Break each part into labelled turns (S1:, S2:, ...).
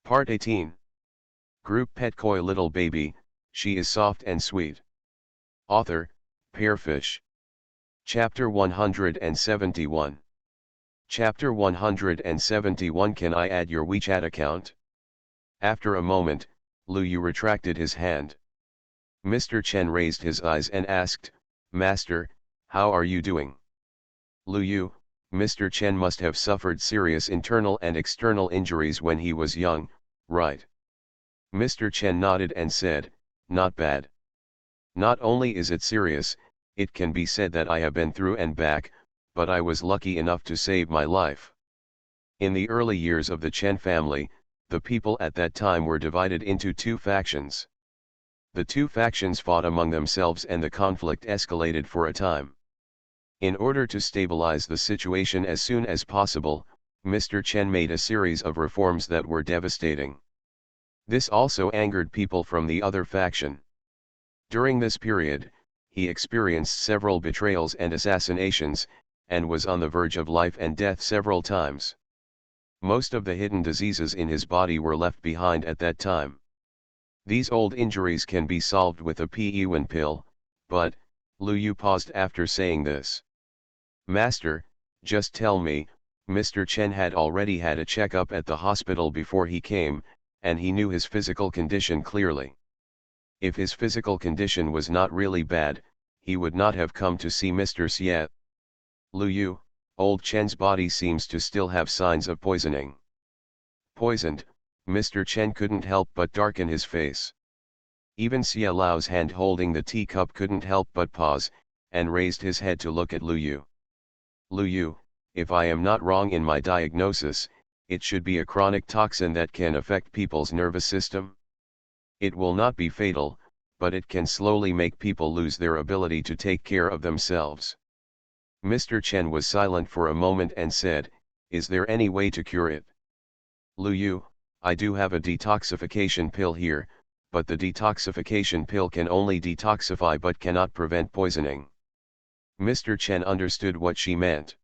S1: Part 18. Group Pet Koi Little Baby, She is Soft and Sweet. Author, Pearfish. Chapter 171. Chapter 171. Can I add your WeChat account? After a moment, Lu Yu retracted his hand. Mr. Chen raised his eyes and asked, Master, how are you doing? Lu Yu, Mr. Chen must have suffered serious internal and external injuries when he was young, right? Mr. Chen nodded and said, not bad. Not only is it serious, it can be said that I have been through and back, but I was lucky enough to save my life. In the early years of the Chen family, the people at that time were divided into two factions. The two factions fought among themselves and the conflict escalated for a time. In order to stabilize the situation as soon as possible, Mr. Chen made a series of reforms that were devastating. This also angered people from the other faction. During this period, he experienced several betrayals and assassinations, and was on the verge of life and death several times. Most of the hidden diseases in his body were left behind at that time. These old injuries can be solved with a Pun pill, but, Lu Yu paused after saying this. Master, just tell me, Mr. Chen had already had a checkup at the hospital before he came, and he knew his physical condition clearly. If his physical condition was not really bad, he would not have come to see Mr. Xie. Lu Yu, old Chen's body seems to still have signs of poisoning. Poisoned, Mr. Chen couldn't help but darken his face. Even Xie Lao's hand holding the teacup couldn't help but pause, and raised his head to look at Lu Yu. Lu Yu, if I am not wrong in my diagnosis, it should be a chronic toxin that can affect people's nervous system. It will not be fatal, but it can slowly make people lose their ability to take care of themselves. Mr. Chen was silent for a moment and said, is there any way to cure it? Lu Yu, I do have a detoxification pill here, but the detoxification pill can only detoxify but cannot prevent poisoning. Mr. Chen understood what she meant.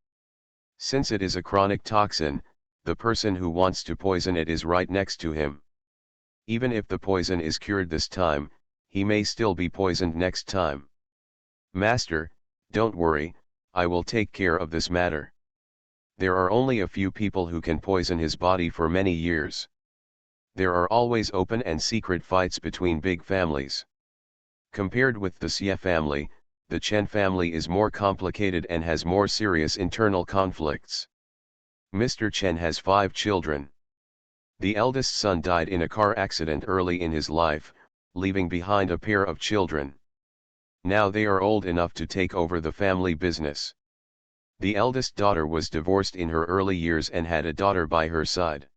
S1: Since it is a chronic toxin, the person who wants to poison it is right next to him. Even if the poison is cured this time, he may still be poisoned next time. Master, don't worry, I will take care of this matter. There are only a few people who can poison his body for many years. There are always open and secret fights between big families. Compared with the Xie family, the Chen family is more complicated and has more serious internal conflicts. Mr. Chen has 5 children. The eldest son died in a car accident early in his life, leaving behind a pair of children. Now they are old enough to take over the family business. The eldest daughter was divorced in her early years and had a daughter by her side.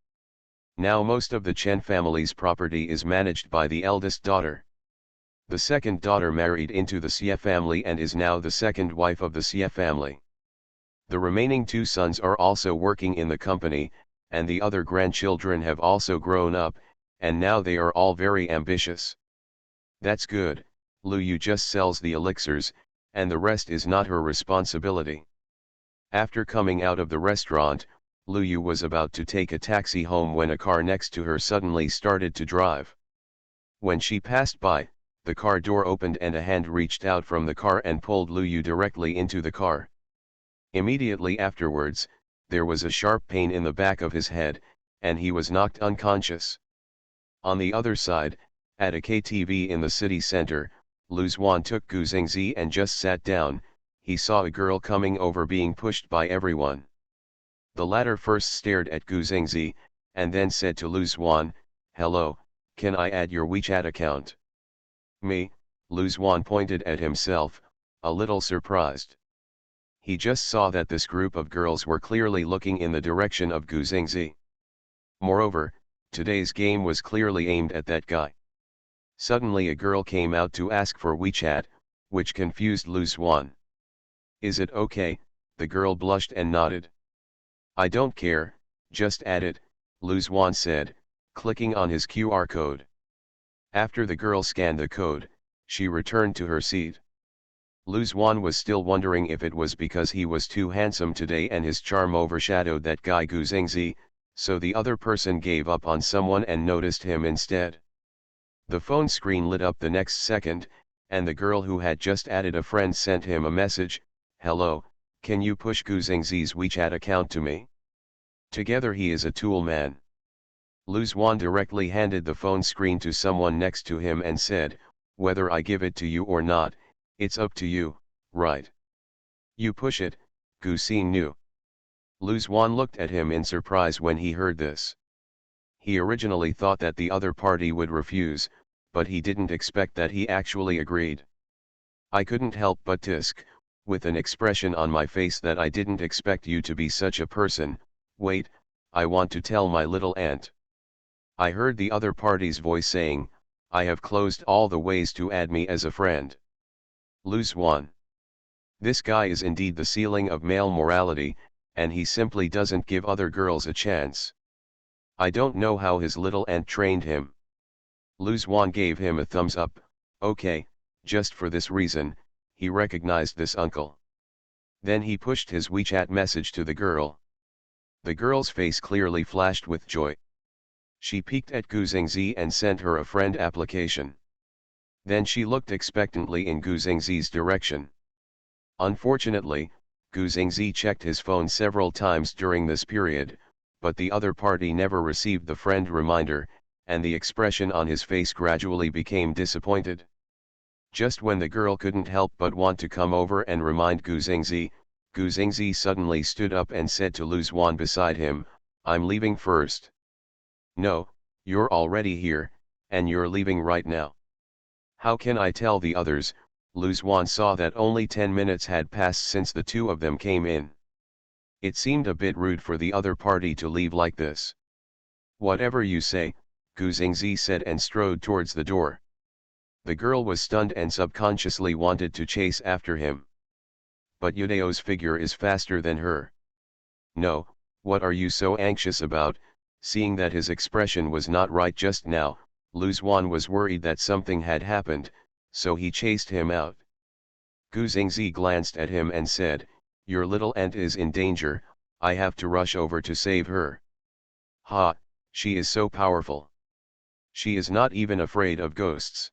S1: Now most of the Chen family's property is managed by the eldest daughter. The second daughter married into the Xie family and is now the second wife of the Xie family. The remaining 2 sons are also working in the company, and the other grandchildren have also grown up, and now they are all very ambitious. That's good, Lu Yu just sells the elixirs, and the rest is not her responsibility. After coming out of the restaurant, Lu Yu was about to take a taxi home when a car next to her suddenly started to drive. When she passed by, the car door opened and a hand reached out from the car and pulled Lu Yu directly into the car. Immediately afterwards, there was a sharp pain in the back of his head, and he was knocked unconscious. On the other side, at a KTV in the city center, Lu Zuan took Gu Xingzi and just sat down. He saw a girl coming over being pushed by everyone. The latter first stared at Gu Xingzi, and then said to Lu Zuan, hello, can I add your WeChat account? Me, Lu Zuan pointed at himself, a little surprised. He just saw that this group of girls were clearly looking in the direction of Gu Xingzi. Moreover, today's game was clearly aimed at that guy. Suddenly a girl came out to ask for WeChat, which confused Lu Zuan. Is it okay? The girl blushed and nodded. I don't care, just add it, Lu Zuan said, clicking on his QR code. After the girl scanned the code, she returned to her seat. Lu Zuan was still wondering if it was because he was too handsome today and his charm overshadowed that guy Gu Xingzi, so the other person gave up on someone and noticed him instead. The phone screen lit up the next second, and the girl who had just added a friend sent him a message, "Hello, can you push Guzengzi's WeChat account to me?" Together he is a tool man. Lu Zuan directly handed the phone screen to someone next to him and said, "Whether I give it to you or not, it's up to you, right? You push it." Gu Xing knew. Lu Zuan looked at him in surprise when he heard this. He originally thought that the other party would refuse, but he didn't expect that he actually agreed. I couldn't help but tisk, with an expression on my face that I didn't expect you to be such a person. Wait, I want to tell my little aunt. I heard the other party's voice saying, "I have closed all the ways to add me as a friend." Lu Zuan. This guy is indeed the ceiling of male morality, and he simply doesn't give other girls a chance. I don't know how his little aunt trained him. Lu Zuan gave him a thumbs up. Okay, just for this reason, he recognized this uncle. Then he pushed his WeChat message to the girl. The girl's face clearly flashed with joy. She peeked at Guzengzi and sent her a friend application. Then she looked expectantly in Guzengzi's direction. Unfortunately, Guzengzi checked his phone several times during this period, but the other party never received the friend reminder, and the expression on his face gradually became disappointed. Just when the girl couldn't help but want to come over and remind Guzengzi, Guzengzi suddenly stood up and said to Lu Zuan beside him, "I'm leaving first." "No, you're already here, and you're leaving right now." "How can I tell the others?" Lu Zuan saw that only 10 minutes had passed since the two of them came in. It seemed a bit rude for the other party to leave like this. "Whatever you say," Guzengzi said and strode towards the door. The girl was stunned and subconsciously wanted to chase after him. But Yudeo's figure is faster than her. "No, what are you so anxious about?" Seeing that his expression was not right just now, Lu Zuan was worried that something had happened, so he chased him out. Guzengzi glanced at him and said, "Your little aunt is in danger, I have to rush over to save her." "Ha, she is so powerful. She is not even afraid of ghosts.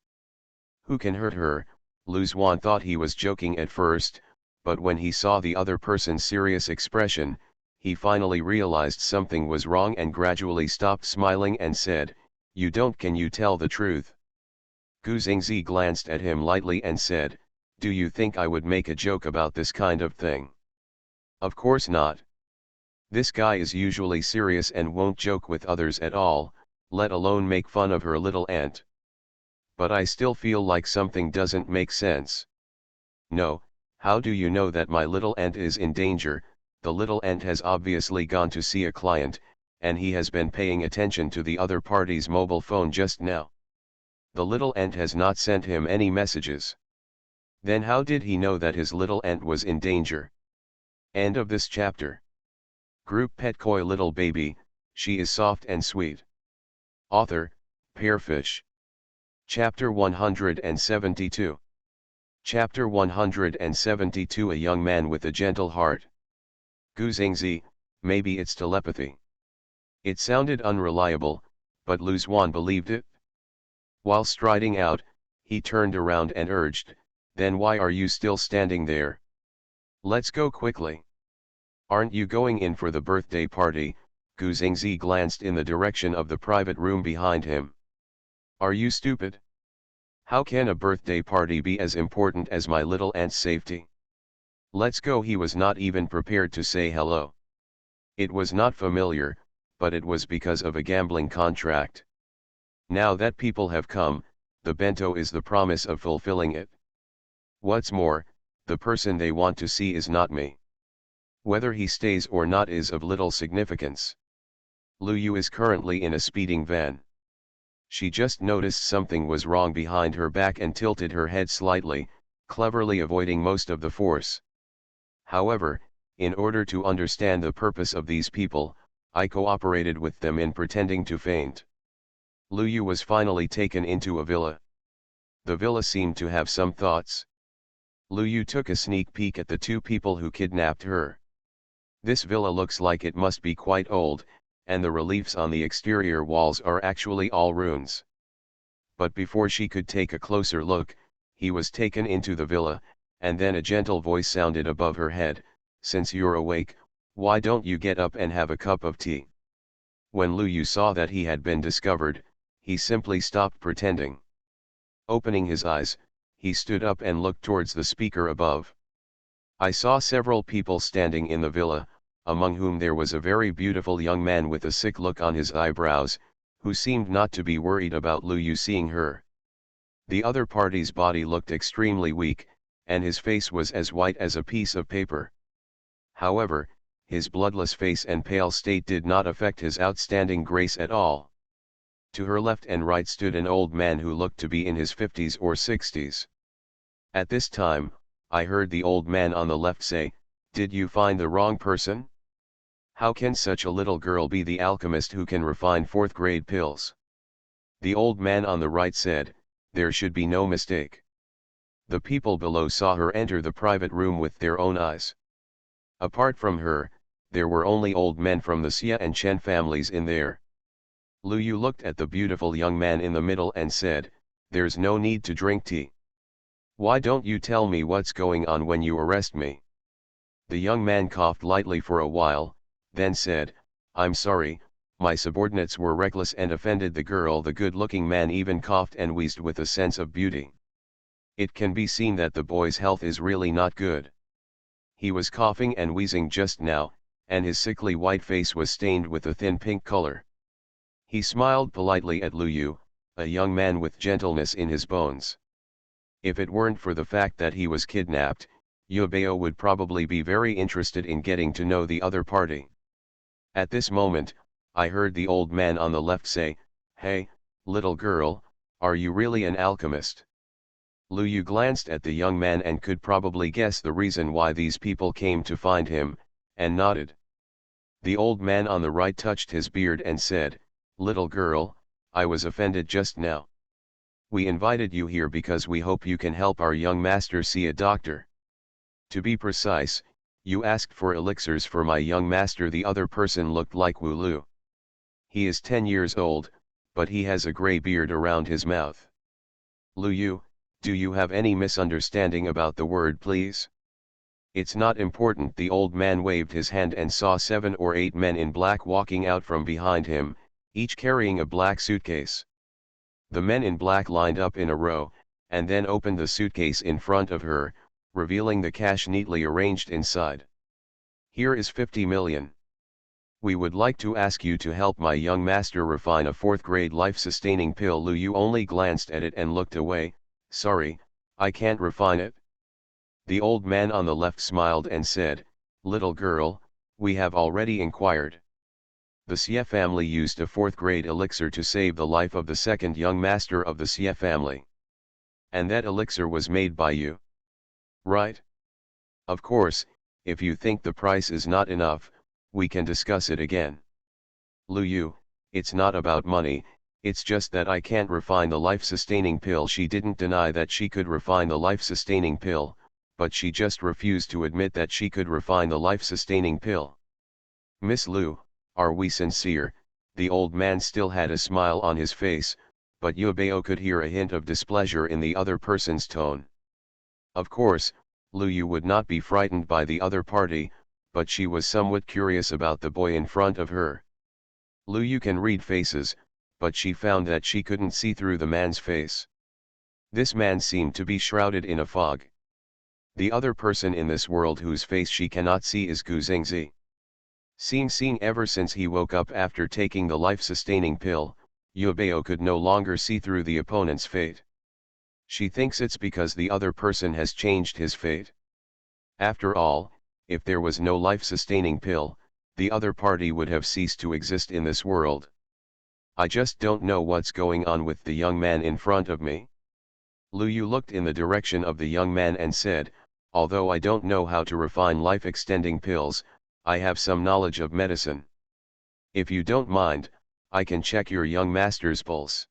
S1: Who can hurt her?" Lu Zuan thought he was joking at first, but when he saw the other person's serious expression, he finally realized something was wrong and gradually stopped smiling and said, Can you tell the truth?" Guzengzi glanced at him lightly and said, "Do you think I would make a joke about this kind of thing? Of course not. This guy is usually serious and won't joke with others at all, let alone make fun of her little aunt. But I still feel like something doesn't make sense." "No, how do you know that my little aunt is in danger?" "The little aunt has obviously gone to see a client, and he has been paying attention to the other party's mobile phone just now. The little aunt has not sent him any messages. Then how did he know that his little aunt was in danger?" End of this chapter. Group Pet Koi Little Baby, She is Soft and Sweet. Author, Pearfish. Chapter 172. Chapter 172. A young man with a gentle heart. Guzengzi, maybe it's telepathy. It sounded unreliable, but Lu Zuan believed it. While striding out, he turned around and urged, "Then why are you still standing there? Let's go quickly. Aren't you going in for the birthday party?" Guzengzi glanced in the direction of the private room behind him. "Are you stupid? How can a birthday party be as important as my little aunt's safety? Let's go." He was not even prepared to say hello. It was not familiar, but it was because of a gambling contract. Now that people have come, the bento is the promise of fulfilling it. What's more, the person they want to see is not me. Whether he stays or not is of little significance. Lu Yu is currently in a speeding van. She just noticed something was wrong behind her back and tilted her head slightly, cleverly avoiding most of the force. However, in order to understand the purpose of these people, I cooperated with them in pretending to faint. Lu Yu was finally taken into a villa. The villa seemed to have some thoughts. Lu Yu took a sneak peek at the two people who kidnapped her. This villa looks like it must be quite old, and the reliefs on the exterior walls are actually all runes. But before she could take a closer look, he was taken into the villa, and then a gentle voice sounded above her head, "Since you're awake, why don't you get up and have a cup of tea?" When Lu Yu saw that he had been discovered, he simply stopped pretending. Opening his eyes, he stood up and looked towards the speaker above. "I saw several people standing in the villa, among whom there was a very beautiful young man with a sick look on his eyebrows, who seemed not to be worried about Lu Yu seeing her. The other party's body looked extremely weak, and his face was as white as a piece of paper. However, his bloodless face and pale state did not affect his outstanding grace at all. To her left and right stood an old man who looked to be in his 50s or 60s. At this time, I heard the old man on the left say, 'Did you find the wrong person? How can such a little girl be the alchemist who can refine fourth-grade pills?' The old man on the right said, 'There should be no mistake.' The people below saw her enter the private room with their own eyes. Apart from her, there were only old men from the Xia and Chen families in there. Lu Yu looked at the beautiful young man in the middle and said, 'There's no need to drink tea. Why don't you tell me what's going on when you arrest me?' The young man coughed lightly for a while, then said, 'I'm sorry, my subordinates were reckless and offended the girl.' The good-looking man even coughed and wheezed with a sense of beauty. It can be seen that the boy's health is really not good. He was coughing and wheezing just now, and his sickly white face was stained with a thin pink color. He smiled politely at Lu Yu, a young man with gentleness in his bones. If it weren't for the fact that he was kidnapped, Yubeo would probably be very interested in getting to know the other party. At this moment, I heard the old man on the left say, 'Hey, little girl, are you really an alchemist?' Lu Yu glanced at the young man and could probably guess the reason why these people came to find him, and nodded. The old man on the right touched his beard and said, 'Little girl, I was offended just now. We invited you here because we hope you can help our young master see a doctor. To be precise, you asked for elixirs for my young master.' The other person looked like Wu Lu. He is 10 years old, but he has a gray beard around his mouth. 'Lu Yu, do you have any misunderstanding about the word, please?' 'It's not important.' The old man waved his hand and saw 7 or 8 men in black walking out from behind him, each carrying a black suitcase. The men in black lined up in a row, and then opened the suitcase in front of her, revealing the cash neatly arranged inside. 'Here is 50 million. We would like to ask you to help my young master refine a fourth-grade life-sustaining pill.' Lu Yu only glanced at it and looked away. 'Sorry, I can't refine it.' The old man on the left smiled and said, 'Little girl, we have already inquired. The Xie family used a fourth-grade elixir to save the life of the second young master of the Xie family. And that elixir was made by you. Right? Of course, if you think the price is not enough, we can discuss it again. Lu Yu, it's not about money, it's just that I can't refine the life-sustaining pill.' She didn't deny that she could refine the life-sustaining pill, but she just refused to admit that she could refine the life-sustaining pill. 'Miss Lu, are we sincere?' The old man still had a smile on his face, but Yubeo could hear a hint of displeasure in the other person's tone. Of course, Lu Yu would not be frightened by the other party, but she was somewhat curious about the boy in front of her. Lu Yu can read faces, but she found that she couldn't see through the man's face. This man seemed to be shrouded in a fog. The other person in this world whose face she cannot see is Gu Xingzi. Seeing ever since he woke up after taking the life-sustaining pill, Yubeo could no longer see through the opponent's fate. She thinks it's because the other person has changed his fate. After all, if there was no life-sustaining pill, the other party would have ceased to exist in this world. I just don't know what's going on with the young man in front of me. Lu Yu looked in the direction of the young man and said, 'Although I don't know how to refine life-extending pills, I have some knowledge of medicine. If you don't mind, I can check your young master's pulse.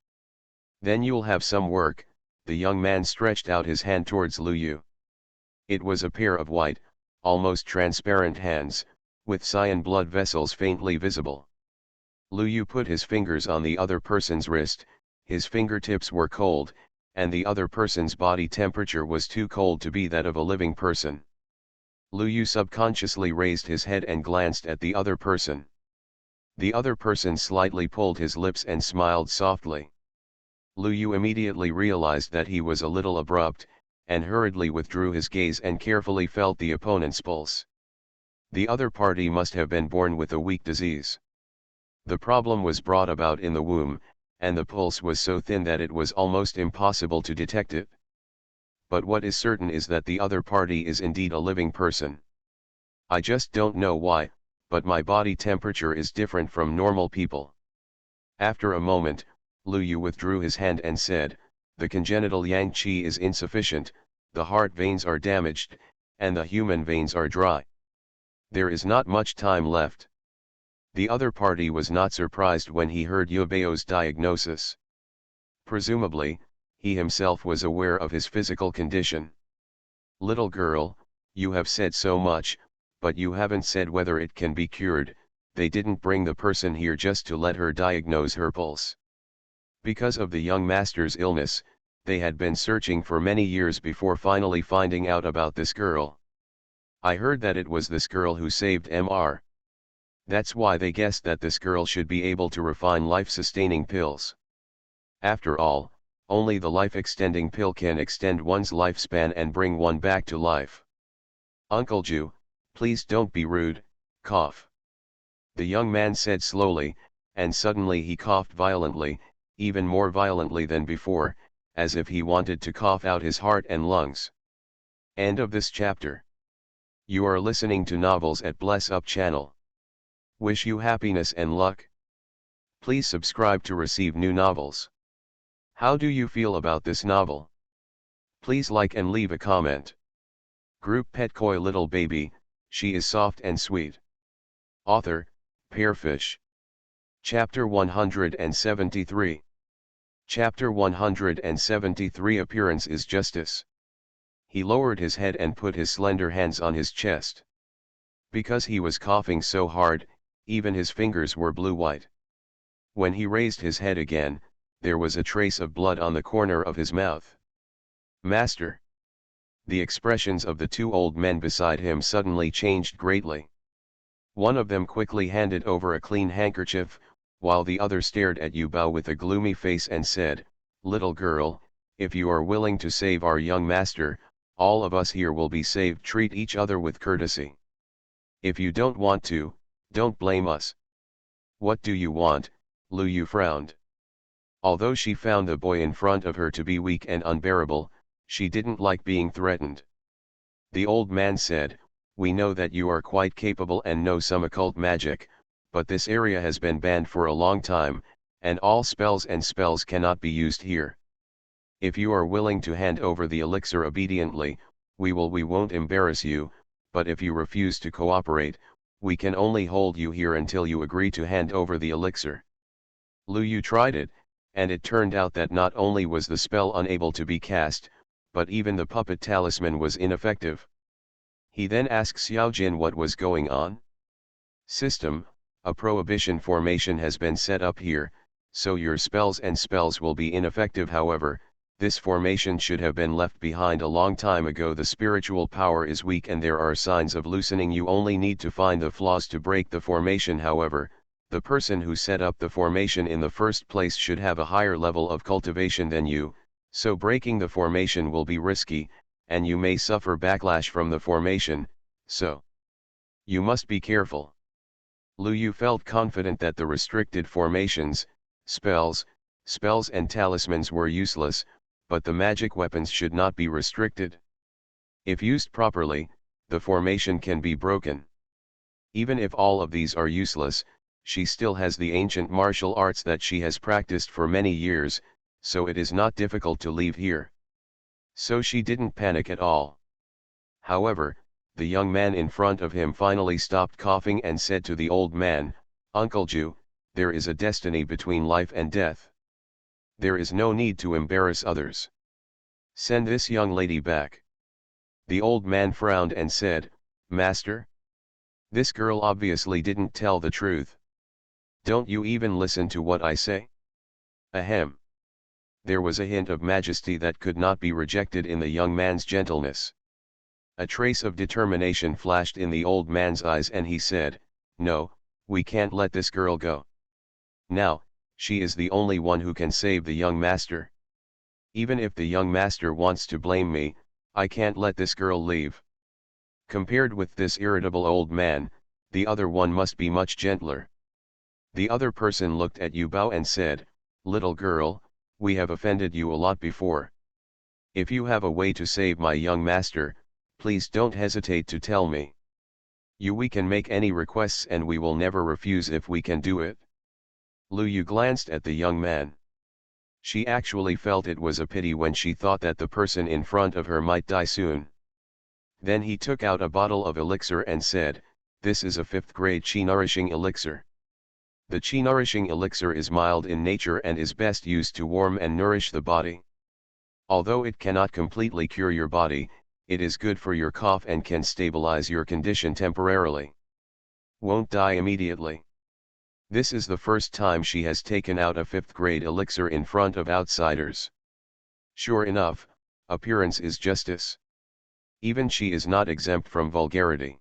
S1: Then you'll have some work.' The young man stretched out his hand towards Lu Yu. It was a pair of white, almost transparent hands, with cyan blood vessels faintly visible. Lu Yu put his fingers on the other person's wrist, his fingertips were cold, and the other person's body temperature was too cold to be that of a living person. Lu Yu subconsciously raised his head and glanced at the other person. The other person slightly pulled his lips and smiled softly. Lu Yu immediately realized that he was a little abrupt, and hurriedly withdrew his gaze and carefully felt the opponent's pulse. The other party must have been born with a weak disease. The problem was brought about in the womb, and the pulse was so thin that it was almost impossible to detect it. But what is certain is that the other party is indeed a living person. I just don't know why, but my body temperature is different from normal people. After a moment, Lu Yu withdrew his hand and said, the congenital yang qi is insufficient, the heart veins are damaged, and the human veins are dry. There is not much time left. The other party was not surprised when he heard Yu Bao's diagnosis. Presumably, he himself was aware of his physical condition. Little girl, you have said so much, but you haven't said whether it can be cured. They didn't bring the person here just to let her diagnose her pulse. Because of the young master's illness, they had been searching for many years before finally finding out about this girl. I heard that it was this girl who saved Mr. That's why they guessed that this girl should be able to refine life-sustaining pills. After all, only the life-extending pill can extend one's lifespan and bring one back to life. Uncle Ju, please don't be rude, cough. The young man said slowly, and suddenly he coughed violently, even more violently than before, as if he wanted to cough out his heart and lungs. End of this chapter. You are listening to Novels at Bless Up channel. Wish you happiness and luck. Please subscribe to receive new novels. How do you feel about this novel? Please like and leave a comment. Group Pet Koi Little Baby, she is soft and sweet. Author, Pearfish. Chapter 173. Chapter 173 Appearance is Justice. He lowered his head and put his slender hands on his chest. Because he was coughing so hard, even his fingers were blue-white. When he raised his head again, there was a trace of blood on the corner of his mouth. Master. The expressions of the two old men beside him suddenly changed greatly. One of them quickly handed over a clean handkerchief, while the other stared at Yu Bao with a gloomy face and said, little girl, if you are willing to save our young master, all of us here will be saved. Treat each other with courtesy. If you don't want to, don't blame us. What do you want? Lu Yu frowned. Although she found the boy in front of her to be weak and unbearable, she didn't like being threatened. The old man said, we know that you are quite capable and know some occult magic, but this area has been banned for a long time, and all spells cannot be used here. If you are willing to hand over the elixir obediently, we won't embarrass you, but if you refuse to cooperate, we can only hold you here until you agree to hand over the elixir. Lu Yu tried it, and it turned out that not only was the spell unable to be cast, but even the puppet talisman was ineffective. He then asked Xiao Jin what was going on. System, a prohibition formation has been set up here, so your spells will be ineffective. However, this formation should have been left behind a long time ago. The spiritual power is weak and there are signs of loosening. You only need to find the flaws to break the formation. However, the person who set up the formation in the first place should have a higher level of cultivation than you, so breaking the formation will be risky, and you may suffer backlash from the formation, so you must be careful. Lu Yu felt confident that the restricted formations, spells and talismans were useless, but the magic weapons should not be restricted. If used properly, the formation can be broken. Even if all of these are useless, she still has the ancient martial arts that she has practiced for many years, so it is not difficult to leave here. So she didn't panic at all. However, the young man in front of him finally stopped coughing and said to the old man, Uncle Ju, there is a destiny between life and death. There is no need to embarrass others. Send this young lady back. The old man frowned and said, Master? This girl obviously didn't tell the truth. Don't you even listen to what I say? Ahem. There was a hint of majesty that could not be rejected in the young man's gentleness. A trace of determination flashed in the old man's eyes and he said, "No, we can't let this girl go. Now, she is the only one who can save the young master. Even if the young master wants to blame me, I can't let this girl leave." Compared with this irritable old man, the other one must be much gentler. The other person looked at Yu Bao and said, "Little girl, we have offended you a lot before. If you have a way to save my young master, please don't hesitate to tell me. We can make any requests and we will never refuse if we can do it." Lu Yu glanced at the young man. She actually felt it was a pity when she thought that the person in front of her might die soon. Then he took out a bottle of elixir and said, "This is a 5th grade chi nourishing elixir. The chi nourishing elixir is mild in nature and is best used to warm and nourish the body. Although it cannot completely cure your body, it is good for your cough and can stabilize your condition temporarily. Won't die immediately." This is the first time she has taken out a 5th grade elixir in front of outsiders. Sure enough, appearance is justice. Even she is not exempt from vulgarity.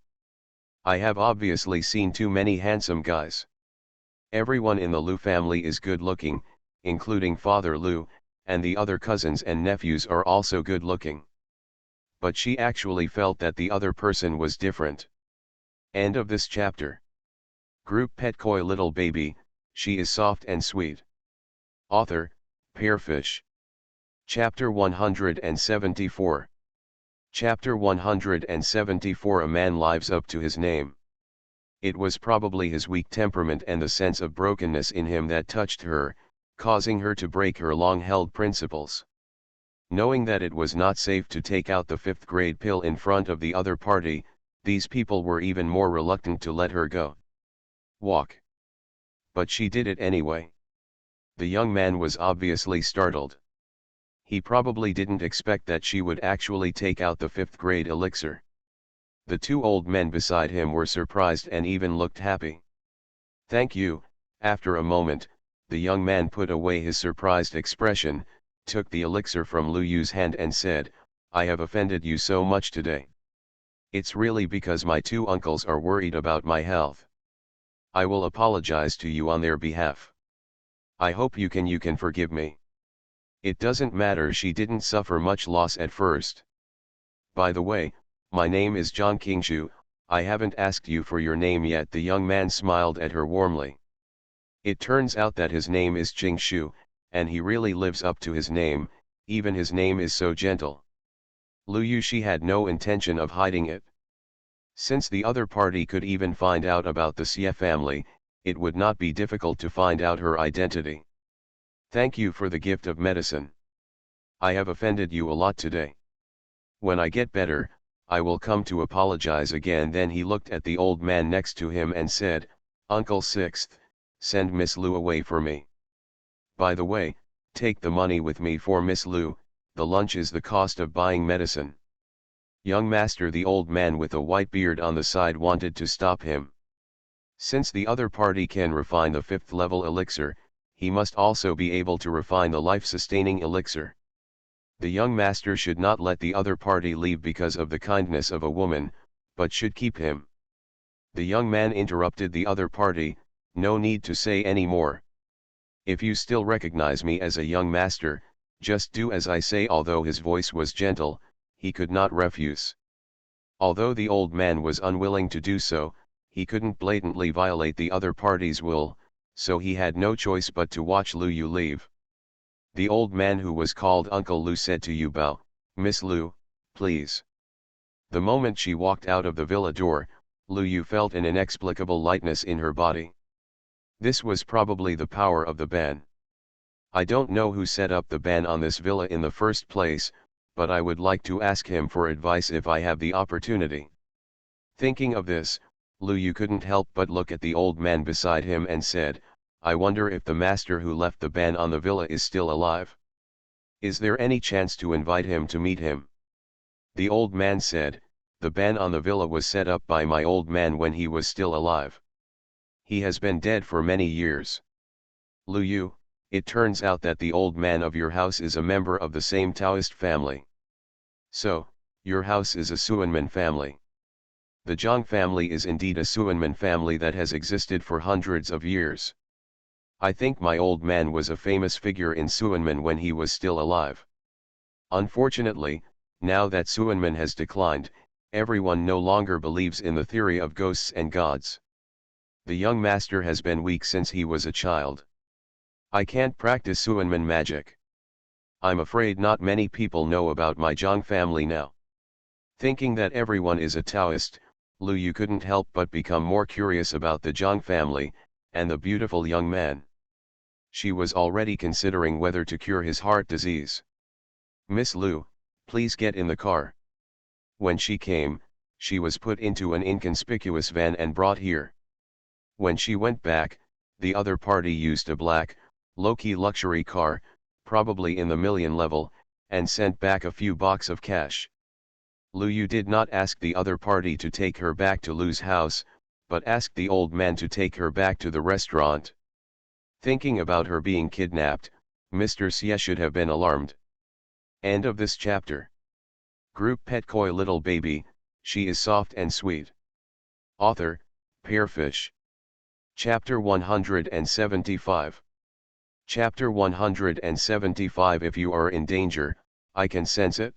S1: I have obviously seen too many handsome guys. Everyone in the Lu family is good looking, including Father Lu, and the other cousins and nephews are also good looking. But she actually felt that the other person was different. End of this chapter. Group Pet Koi Little Baby, she is soft and sweet. Author, Pearfish. Chapter 174. Chapter 174. A man lives up to his name. It was probably his weak temperament and the sense of brokenness in him that touched her, causing her to break her long-held principles. Knowing that it was not safe to take out the 5th grade pill in front of the other party, these people were even more reluctant to let her go. Walk. But she did it anyway. The young man was obviously startled. He probably didn't expect that she would actually take out the 5th grade elixir. The two old men beside him were surprised and even looked happy. "Thank you." After a moment, the young man put away his surprised expression, took the elixir from Lu Yu's hand and said, "I have offended you so much today. It's really because my two uncles are worried about my health. I will apologize to you on their behalf. I hope you can forgive me." It doesn't matter, she didn't suffer much loss at first. "By the way, my name is Zhang Qingshu, I haven't asked you for your name yet." The young man smiled at her warmly. It turns out that his name is Qingshu, and he really lives up to his name, even his name is so gentle. Lu Yushi had no intention of hiding it. Since the other party could even find out about the Xie family, it would not be difficult to find out her identity. "Thank you for the gift of medicine. I have offended you a lot today. When I get better, I will come to apologize again." Then he looked at the old man next to him and said, "Uncle Sixth, send Miss Lu away for me. By the way, take the money with me for Miss Lu, the lunch is the cost of buying medicine." "Young master," the old man with a white beard on the side wanted to stop him. Since the other party can refine the 5th level elixir, he must also be able to refine the life-sustaining elixir. The young master should not let the other party leave because of the kindness of a woman, but should keep him. The young man interrupted the other party, "No need to say any more. If you still recognize me as a young master, just do as I say." Although his voice was gentle, he could not refuse. Although the old man was unwilling to do so, he couldn't blatantly violate the other party's will, so he had no choice but to watch Lu Yu leave. The old man who was called Uncle Lu said to Yu Bao, "Miss Lu, please." The moment she walked out of the villa door, Lu Yu felt an inexplicable lightness in her body. This was probably the power of the ban. "I don't know who set up the ban on this villa in the first place, but I would like to ask him for advice if I have the opportunity." Thinking of this, Lu Yu couldn't help but look at the old man beside him and said, "I wonder if the master who left the ban on the villa is still alive. Is there any chance to invite him to meet him?" The old man said, "The ban on the villa was set up by my old man when he was still alive. He has been dead for many years. Lu Yu, it turns out that the old man of your house is a member of the same Taoist family. So, your house is a Suanman family. The Zhang family is indeed a Suanman family that has existed for hundreds of years. I think my old man was a famous figure in Suanman when he was still alive. Unfortunately, now that Suanman has declined, everyone no longer believes in the theory of ghosts and gods. The young master has been weak since he was a child. I can't practice Suanman magic. I'm afraid not many people know about my Zhang family now. Thinking that everyone is a Taoist, Lu Yu couldn't help but become more curious about the Zhang family, and the beautiful young man. She was already considering whether to cure his heart disease. Miss Lu, please get in the car. When she came, she was put into an inconspicuous van and brought here. When she went back, the other party used a black, low-key luxury car, probably in the million level, and sent back a few bucks of cash. Lu Yu did not ask the other party to take her back to Lu's house, but asked the old man to take her back to the restaurant. Thinking about her being kidnapped, Mr. Xie should have been alarmed. End of this chapter. Group Pet Koi Little Baby, She is Soft and Sweet. Author, Pearfish. Chapter 175. Chapter 175 If you are in danger, I can sense it.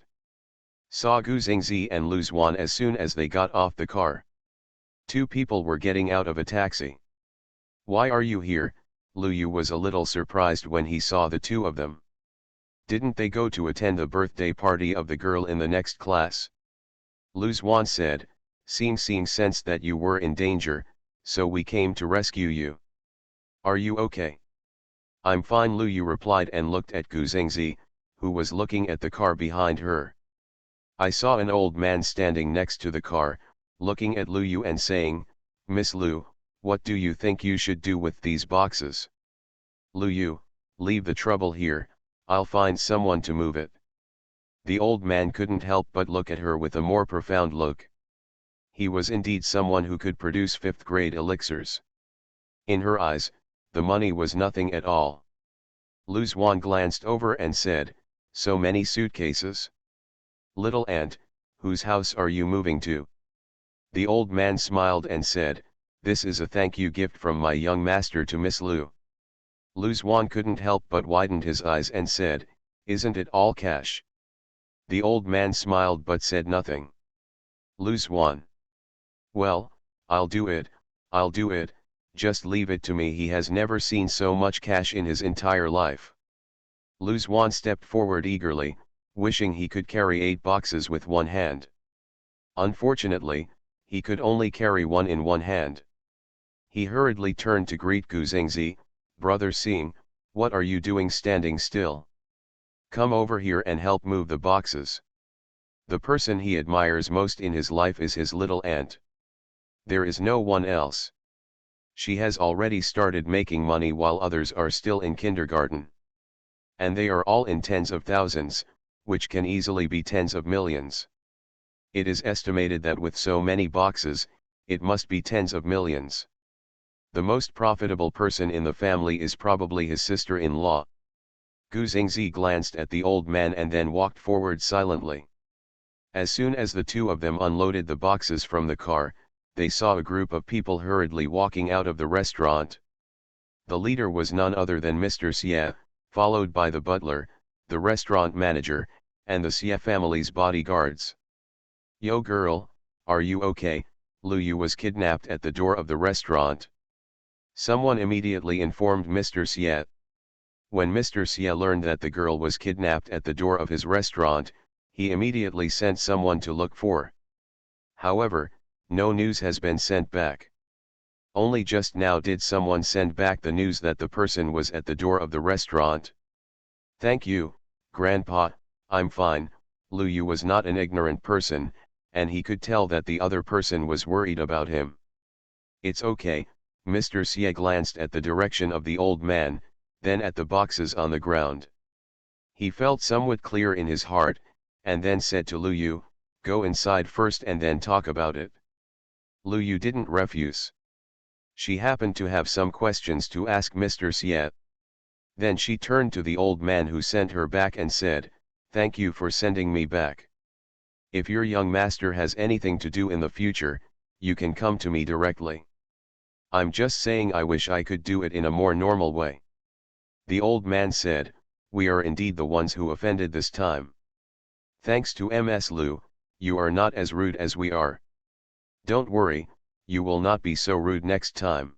S1: Saw Gu Xingzi and Lu Zuan as soon as they got off the car. Two people were getting out of a taxi. Why are you here? Lu Yu was a little surprised when he saw the two of them. Didn't they go to attend the birthday party of the girl in the next class? Lu Zuan said, Xing sensed that you were in danger, so we came to rescue you. Are you okay? I'm fine, Lu Yu replied and looked at Gu Xingzi, who was looking at the car behind her. I saw an old man standing next to the car, looking at Lu Yu and saying, Miss Lu, what do you think you should do with these boxes? Lu Yu, leave the trouble here, I'll find someone to move it. The old man couldn't help but look at her with a more profound look. He was indeed someone who could produce fifth-grade elixirs. In her eyes, the money was nothing at all. Lu Zuan glanced over and said, So many suitcases? Little aunt, whose house are you moving to? The old man smiled and said, This is a thank you gift from my young master to Miss Lu. Lu Zuan couldn't help but widened his eyes and said, Isn't it all cash? The old man smiled but said nothing. Lu Zuan. Well, I'll do it, just leave it to me. He has never seen so much cash in his entire life. Lu Zuan stepped forward eagerly, wishing he could carry 8 boxes with one hand. Unfortunately, he could only carry one in one hand. He hurriedly turned to greet Gu Xingzi, Brother Xing, what are you doing standing still? Come over here and help move the boxes. The person he admires most in his life is his little aunt. There is no one else. She has already started making money while others are still in kindergarten. And they are all in tens of thousands, which can easily be tens of millions. It is estimated that with so many boxes, it must be tens of millions. The most profitable person in the family is probably his sister-in-law. Gu Xingzi glanced at the old man and then walked forward silently. As soon as the two of them unloaded the boxes from the car, they saw a group of people hurriedly walking out of the restaurant. The leader was none other than Mr. Xie, followed by the butler, the restaurant manager, and the Xie family's bodyguards. Yo girl, are you okay? Lu Yu was kidnapped at the door of the restaurant. Someone immediately informed Mr. Xie. When Mr. Xie learned that the girl was kidnapped at the door of his restaurant, he immediately sent someone to look for. However, no news has been sent back. Only just now did someone send back the news that the person was at the door of the restaurant. Thank you, Grandpa, I'm fine. Lu Yu was not an ignorant person, and he could tell that the other person was worried about him. It's okay. Mr. Xie glanced at the direction of the old man, then at the boxes on the ground. He felt somewhat clear in his heart, and then said to Lu Yu, Go inside first and then talk about it. Lu Yu didn't refuse. She happened to have some questions to ask Mr. Xie. Then she turned to the old man who sent her back and said, "Thank you for sending me back. If your young master has anything to do in the future, you can come to me directly. I'm just saying I wish I could do it in a more normal way." The old man said, "We are indeed the ones who offended this time. Thanks to Ms. Lu, you are not as rude as we are. Don't worry, you will not be so rude next time."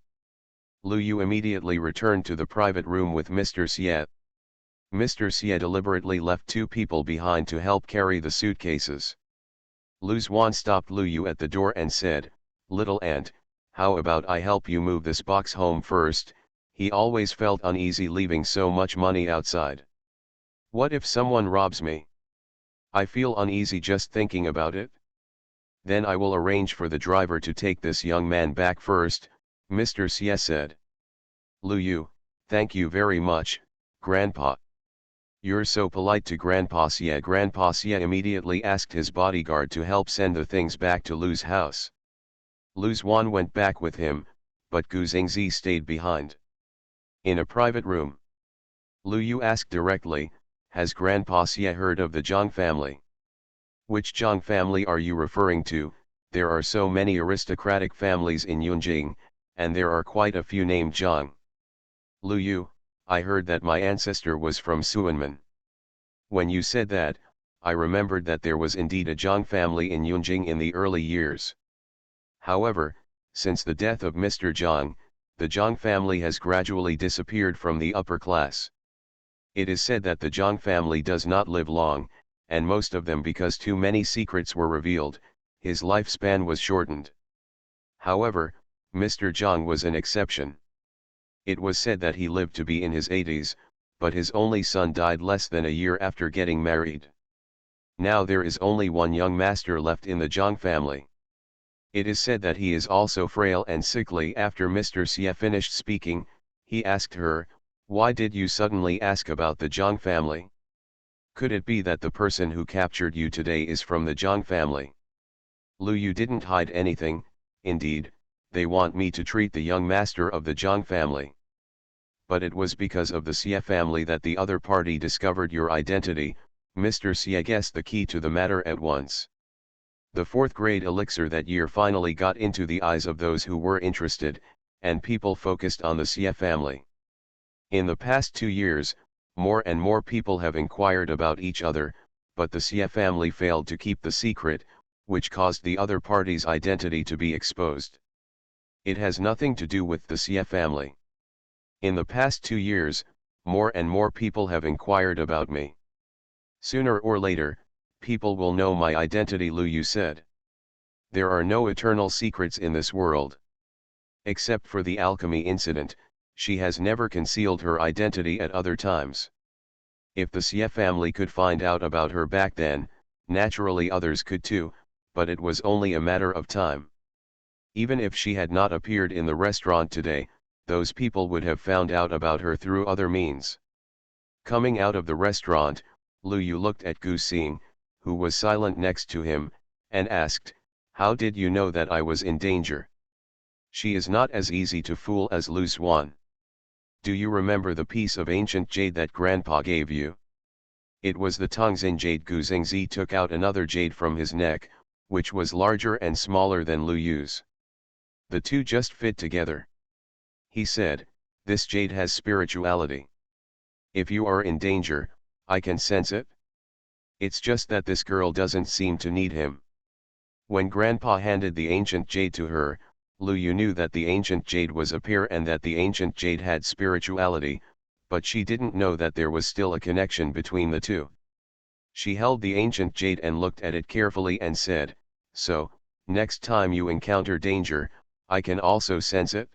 S1: Lu Yu immediately returned to the private room with Mr. Xie. Mr. Xie deliberately left two people behind to help carry the suitcases. Lu Xuan stopped Lu Yu at the door and said, "Little aunt, how about I help you move this box home first?" He always felt uneasy leaving so much money outside. "What if someone robs me? I feel uneasy just thinking about it." "Then I will arrange for the driver to take this young man back first," Mr. Xie said. Lu Yu, "Thank you very much, Grandpa. You're so polite to Grandpa Xie." Grandpa Xie immediately asked his bodyguard to help send the things back to Lu's house. Lu Xuan went back with him, but Gu Xingzi stayed behind. In a private room, Lu Yu asked directly, "Has Grandpa Xie heard of the Zhang family?" "Which Zhang family are you referring to? There are so many aristocratic families in Yunjing, and there are quite a few named Zhang." "Lu Yu, I heard that my ancestor was from Suanmen. When you said that, I remembered that there was indeed a Zhang family in Yunjing in the early years. However, since the death of Mr. Zhang, the Zhang family has gradually disappeared from the upper class. It is said that the Zhang family does not live long, and most of them because too many secrets were revealed, his lifespan was shortened. However, Mr. Zhang was an exception. It was said that he lived to be in his 80s, but his only son died less than a year after getting married. Now there is only one young master left in the Zhang family. It is said that he is also frail and sickly." After Mr. Xie finished speaking, he asked her, "Why did you suddenly ask about the Zhang family? Could it be that the person who captured you today is from the Zhang family?" Lu Yu didn't hide anything. "Indeed, they want me to treat the young master of the Zhang family. But it was because of the Xie family that the other party discovered your identity." Mr. Xie guessed the key to the matter at once. The fourth grade elixir that year finally got into the eyes of those who were interested, and people focused on the Xie family. In the past 2 years, more and more people have inquired about each other, but the Xie family failed to keep the secret, which caused the other party's identity to be exposed. It has nothing to do with the Xie family. In the past 2 years, more and more people have inquired about me. Sooner or later, people will know my identity," Lu Yu said. "There are no eternal secrets in this world. Except for the alchemy incident, she has never concealed her identity at other times. If the Xie family could find out about her back then, naturally others could too, but it was only a matter of time. Even if she had not appeared in the restaurant today, those people would have found out about her through other means." Coming out of the restaurant, Lu Yu looked at Gu Xing, who was silent next to him, and asked, "How did you know that I was in danger? She is not as easy to fool as Lu Xuan. Do you remember the piece of ancient jade that Grandpa gave you?" It was the Tongxin jade. Gu Xingzi took out another jade from his neck, which was larger and smaller than Lu Yu's. The two just fit together. He said, "This jade has spirituality. If you are in danger, I can sense it. It's just that this girl doesn't seem to need him." When Grandpa handed the ancient jade to her, Lu Yu knew that the ancient jade was a pair and that the ancient jade had spirituality, but she didn't know that there was still a connection between the two. She held the ancient jade and looked at it carefully and said, "So, next time you encounter danger, I can also sense it?"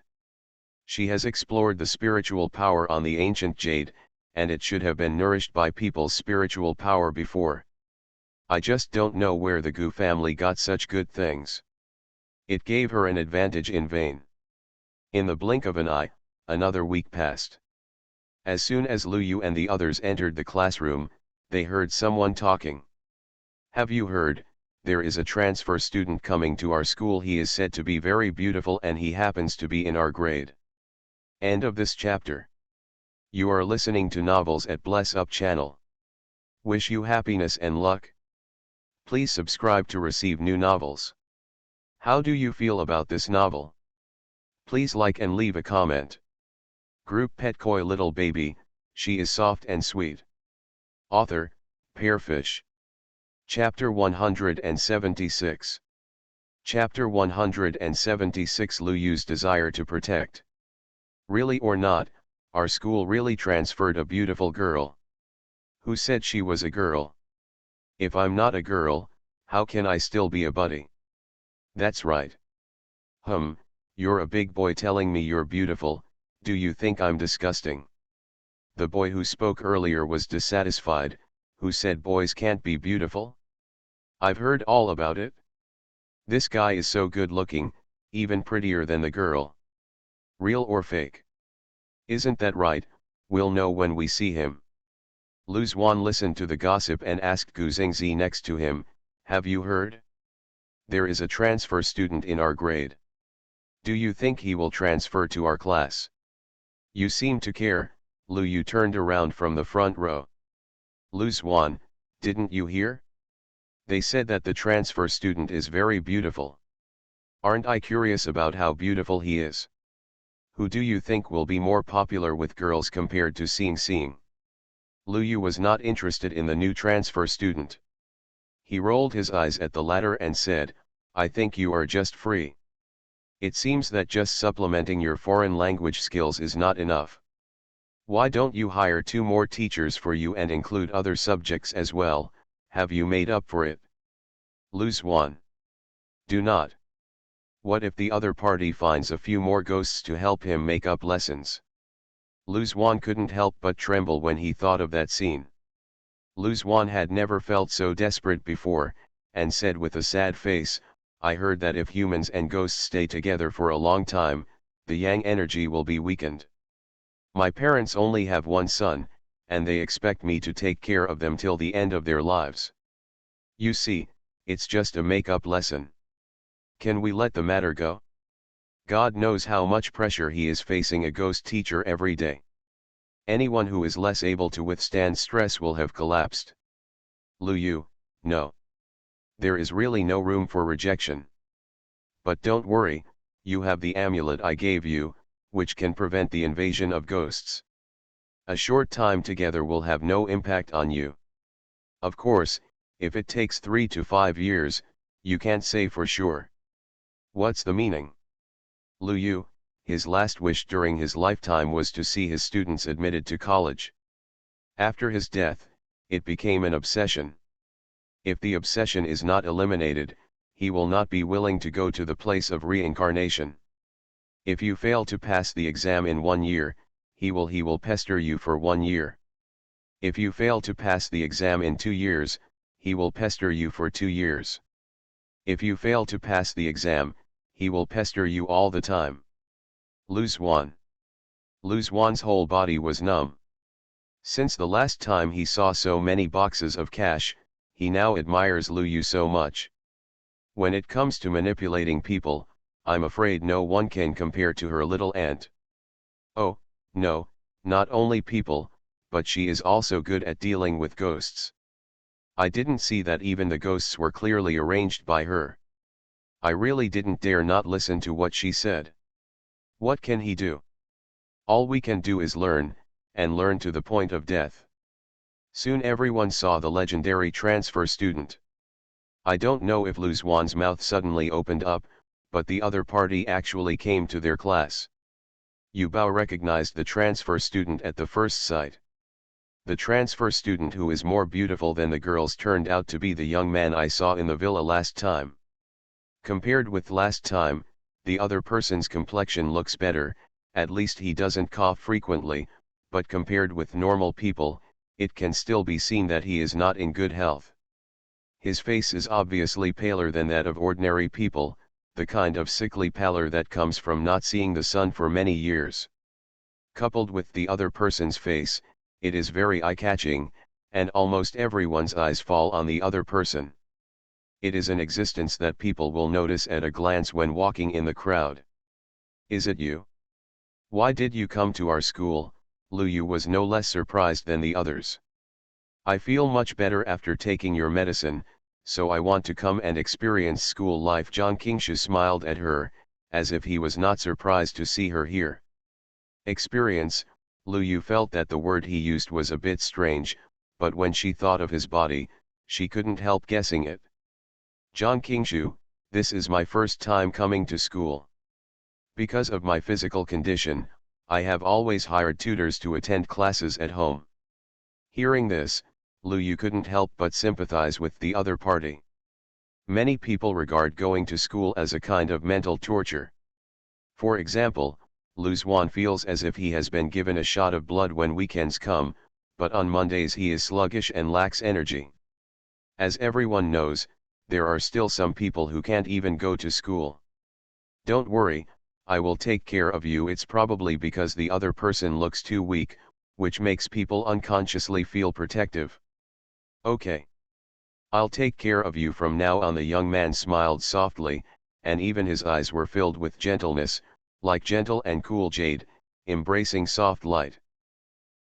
S1: She has explored the spiritual power on the ancient jade, and it should have been nourished by people's spiritual power before. I just don't know where the Gu family got such good things. It gave her an advantage in vain. In the blink of an eye, another week passed. As soon as Lu Yu and the others entered the classroom, they heard someone talking. "Have you heard, there is a transfer student coming to our school. He is said to be very beautiful and he happens to be in our grade. End of this chapter. You are listening to Novels at Bless Up channel. Wish you happiness and luck. Please subscribe to receive new novels. How do you feel about this novel? Please like and leave a comment. Group Pet Koi Little Baby, she is soft and sweet. Author, Pearfish. Chapter 176. Chapter 176. Lu Yu's desire to protect. Really or not, our school really transferred a beautiful girl. Who said she was a girl? If I'm not a girl, how can I still be a buddy? That's right. You're a big boy telling me you're beautiful. Do you think I'm disgusting? The boy who spoke earlier was dissatisfied, who said boys can't be beautiful. I've heard all about it. This guy is so good looking, even prettier than the girl. Real or fake? Isn't that right? We'll know when we see him. Lu Xuan listened to the gossip and asked Gu Xingzi next to him, have you heard? There is a transfer student in our grade. Do you think he will transfer to our class? You seem to care. Lu Yu turned around from the front row. Lu Xuan, didn't you hear? They said that the transfer student is very beautiful. Aren't I curious about how beautiful he is? Who do you think will be more popular with girls compared to Xing? Lu Yu was not interested in the new transfer student. He rolled his eyes at the latter and said, I think you are just free. It seems that just supplementing your foreign language skills is not enough. Why don't you hire 2 more teachers for you and include other subjects as well? Have you made up for it? Lu Xuan. Do not. What if the other party finds a few more ghosts to help him make up lessons? Lu Xuan couldn't help but tremble when he thought of that scene. Lu Xuan had never felt so desperate before, and said with a sad face, I heard that if humans and ghosts stay together for a long time, the yang energy will be weakened. My parents only have one son, and they expect me to take care of them till the end of their lives. You see, it's just a make-up lesson. Can we let the matter go? God knows how much pressure he is facing, a ghost teacher every day. Anyone who is less able to withstand stress will have collapsed. Lu Yu, no. There is really no room for rejection. But don't worry, you have the amulet I gave you, which can prevent the invasion of ghosts. A short time together will have no impact on you. Of course, if it takes 3 to 5 years, you can't say for sure. What's the meaning? Lu Yu, his last wish during his lifetime was to see his students admitted to college. After his death, it became an obsession. If the obsession is not eliminated, he will not be willing to go to the place of reincarnation. If you fail to pass the exam in 1 year, he will pester you for 1 year. If you fail to pass the exam in 2 years, he will pester you for 2 years. If you fail to pass the exam, he will pester you all the time. Lu Xuan. Lu Xuan's whole body was numb. Since the last time he saw so many boxes of cash, he now admires Lu Yu so much. When it comes to manipulating people, I'm afraid no one can compare to her little aunt. Oh, no, not only people, but she is also good at dealing with ghosts. I didn't see that even the ghosts were clearly arranged by her. I really didn't dare not listen to what she said. What can he do? All we can do is learn, and learn to the point of death. Soon everyone saw the legendary transfer student. I don't know if Lu Xuan's mouth suddenly opened up, but the other party actually came to their class. Yu Bao recognized the transfer student at the first sight. The transfer student who is more beautiful than the girls turned out to be the young man I saw in the villa last time. Compared with last time, the other person's complexion looks better, at least he doesn't cough frequently, but compared with normal people, it can still be seen that he is not in good health. His face is obviously paler than that of ordinary people, the kind of sickly pallor that comes from not seeing the sun for many years. Coupled with the other person's face, it is very eye-catching, and almost everyone's eyes fall on the other person. It is an existence that people will notice at a glance when walking in the crowd. Is it you? Why did you come to our school? Lu Yu was no less surprised than the others. I feel much better after taking your medicine, so I want to come and experience school life. Jiang Qingshu smiled at her, as if he was not surprised to see her here. Experience, Lu Yu felt that the word he used was a bit strange, but when she thought of his body, she couldn't help guessing it. Jiang Qingshu, this is my first time coming to school. Because of my physical condition, I have always hired tutors to attend classes at home. Hearing this, Lu Yu couldn't help but sympathize with the other party. Many people regard going to school as a kind of mental torture. For example, Lu Zuan feels as if he has been given a shot of blood when weekends come, but on Mondays he is sluggish and lacks energy. As everyone knows, there are still some people who can't even go to school. Don't worry, I will take care of you. It's probably because the other person looks too weak, which makes people unconsciously feel protective. Okay. I'll take care of you from now on. The young man smiled softly, and even his eyes were filled with gentleness, like gentle and cool jade, embracing soft light.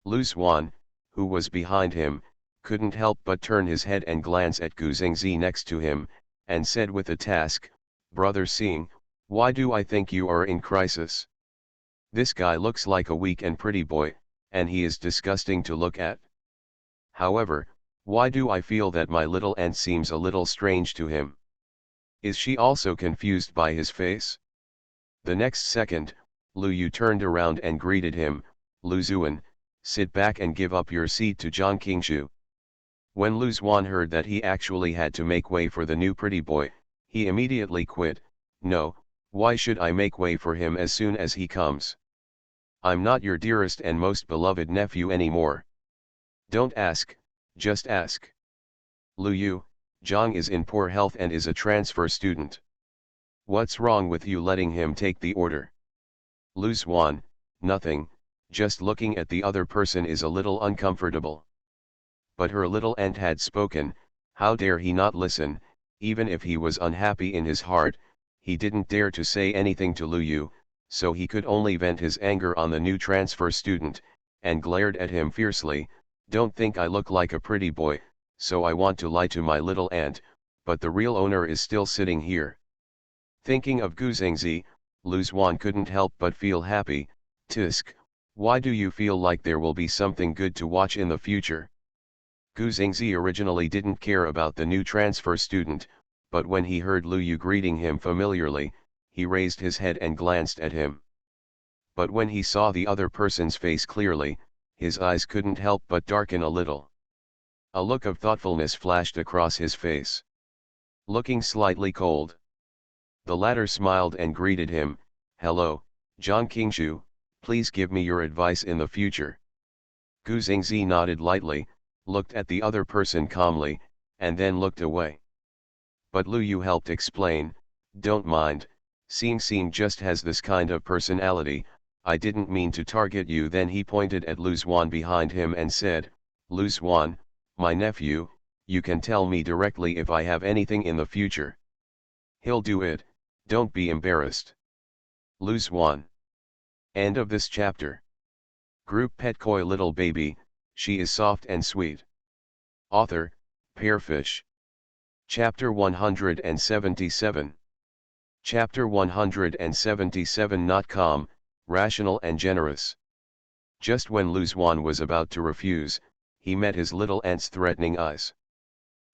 S1: Lu Xuan, who was behind him, couldn't help but turn his head and glance at Gu Zingzi next to him, and said with a task, "Brother Xing, why do I think you are in crisis? This guy looks like a weak and pretty boy, and he is disgusting to look at. However, why do I feel that my little aunt seems a little strange to him? Is she also confused by his face?" The next second, Lu Yu turned around and greeted him, "Lu Zuan, sit back and give up your seat to Jiang Qingshu." When Lu Zuan heard that he actually had to make way for the new pretty boy, he immediately quit. "No, why should I make way for him as soon as he comes? I'm not your dearest and most beloved nephew anymore. Don't ask, just ask. Lu Yu, Zhang is in poor health and is a transfer student. What's wrong with you letting him take the order?" Lu Xuan, "Nothing, just looking at the other person is a little uncomfortable." But her little aunt had spoken. How dare he not listen? Even if he was unhappy in his heart, he didn't dare to say anything to Lu Yu, so he could only vent his anger on the new transfer student, and glared at him fiercely. "Don't think I look like a pretty boy, so I want to lie to my little aunt, but the real owner is still sitting here." Thinking of Gu Zingzi, Lu Xuan couldn't help but feel happy. "Tisk, why do you feel like there will be something good to watch in the future?" Gu Zingzi originally didn't care about the new transfer student, but when he heard Lu Yu greeting him familiarly, he raised his head and glanced at him. But when he saw the other person's face clearly, his eyes couldn't help but darken a little. A look of thoughtfulness flashed across his face. Looking slightly cold, the latter smiled and greeted him, "Hello, Jiang Qingshu, please give me your advice in the future." Gu Zingzi nodded lightly, looked at the other person calmly, and then looked away. But Lu Yu helped explain, "Don't mind, Xing just has this kind of personality, I didn't mean to target you." Then he pointed at Lu Xuan behind him and said, "Lu Xuan, my nephew, you can tell me directly if I have anything in the future." "He'll do it, don't be embarrassed." Lu Xuan. End of this chapter. Group Pet Koi Little Baby, she is soft and sweet. Author, Pearfish. Chapter 177. Chapter 177. Not calm, rational and generous. Just when Lu Xuan was about to refuse, he met his little aunt's threatening eyes.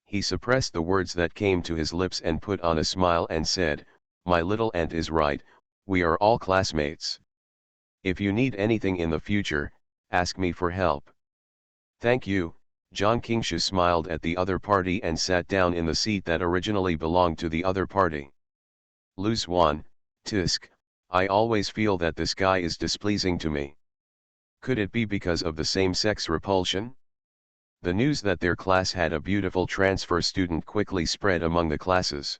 S1: He suppressed the words that came to his lips and put on a smile and said, "My little aunt is right, we are all classmates. If you need anything in the future, ask me for help." "Thank you." Jiang Qingshu smiled at the other party and sat down in the seat that originally belonged to the other party. Lu Xuan, "Tisk, I always feel that this guy is displeasing to me. Could it be because of the same-sex repulsion?" The news that their class had a beautiful transfer student quickly spread among the classes.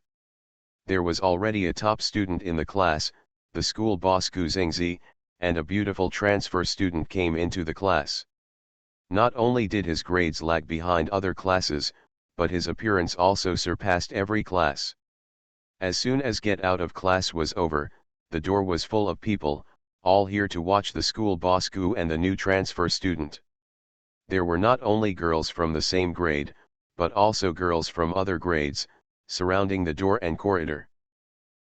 S1: There was already a top student in the class, the school boss Gu Zingzi, and a beautiful transfer student came into the class. Not only did his grades lag behind other classes, but his appearance also surpassed every class. As soon as get out of class was over, the door was full of people, all here to watch the school boss Gu and the new transfer student. There were not only girls from the same grade, but also girls from other grades, surrounding the door and corridor.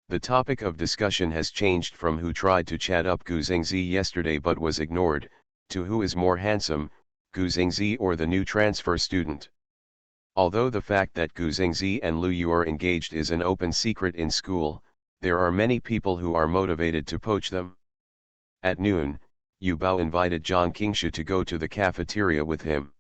S1: The topic of discussion has changed from who tried to chat up Gu Zingzi yesterday but was ignored, to who is more handsome, Gu Zingzi or the new transfer student. Although the fact that Gu Zingzi and Lu Yu are engaged is an open secret in school, there are many people who are motivated to poach them. At noon, Yu Bao invited Zhang Qingshu to go to the cafeteria with him.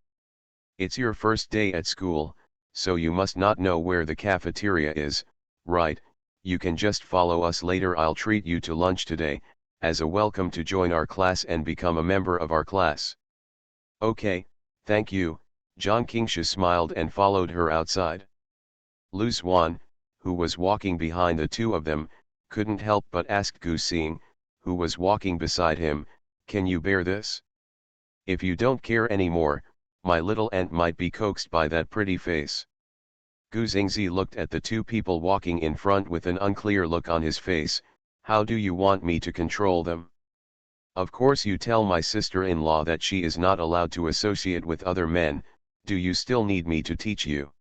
S1: It's your first day at school, so you must not know where the cafeteria is, right? You can just follow us later. I'll treat you to lunch today, as a welcome to join our class and become a member of our class. Okay, thank you. Zhang Qingshu smiled and followed her outside. Lu Xuan, who was walking behind the two of them, couldn't help but ask Gu Xing, who was walking beside him, can you bear this? If you don't care anymore, my little aunt might be coaxed by that pretty face. Gu Xingzi looked at the two people walking in front with an unclear look on his face. How do you want me to control them? Of course you tell my sister-in-law that she is not allowed to associate with other men. Do you still need me to teach you?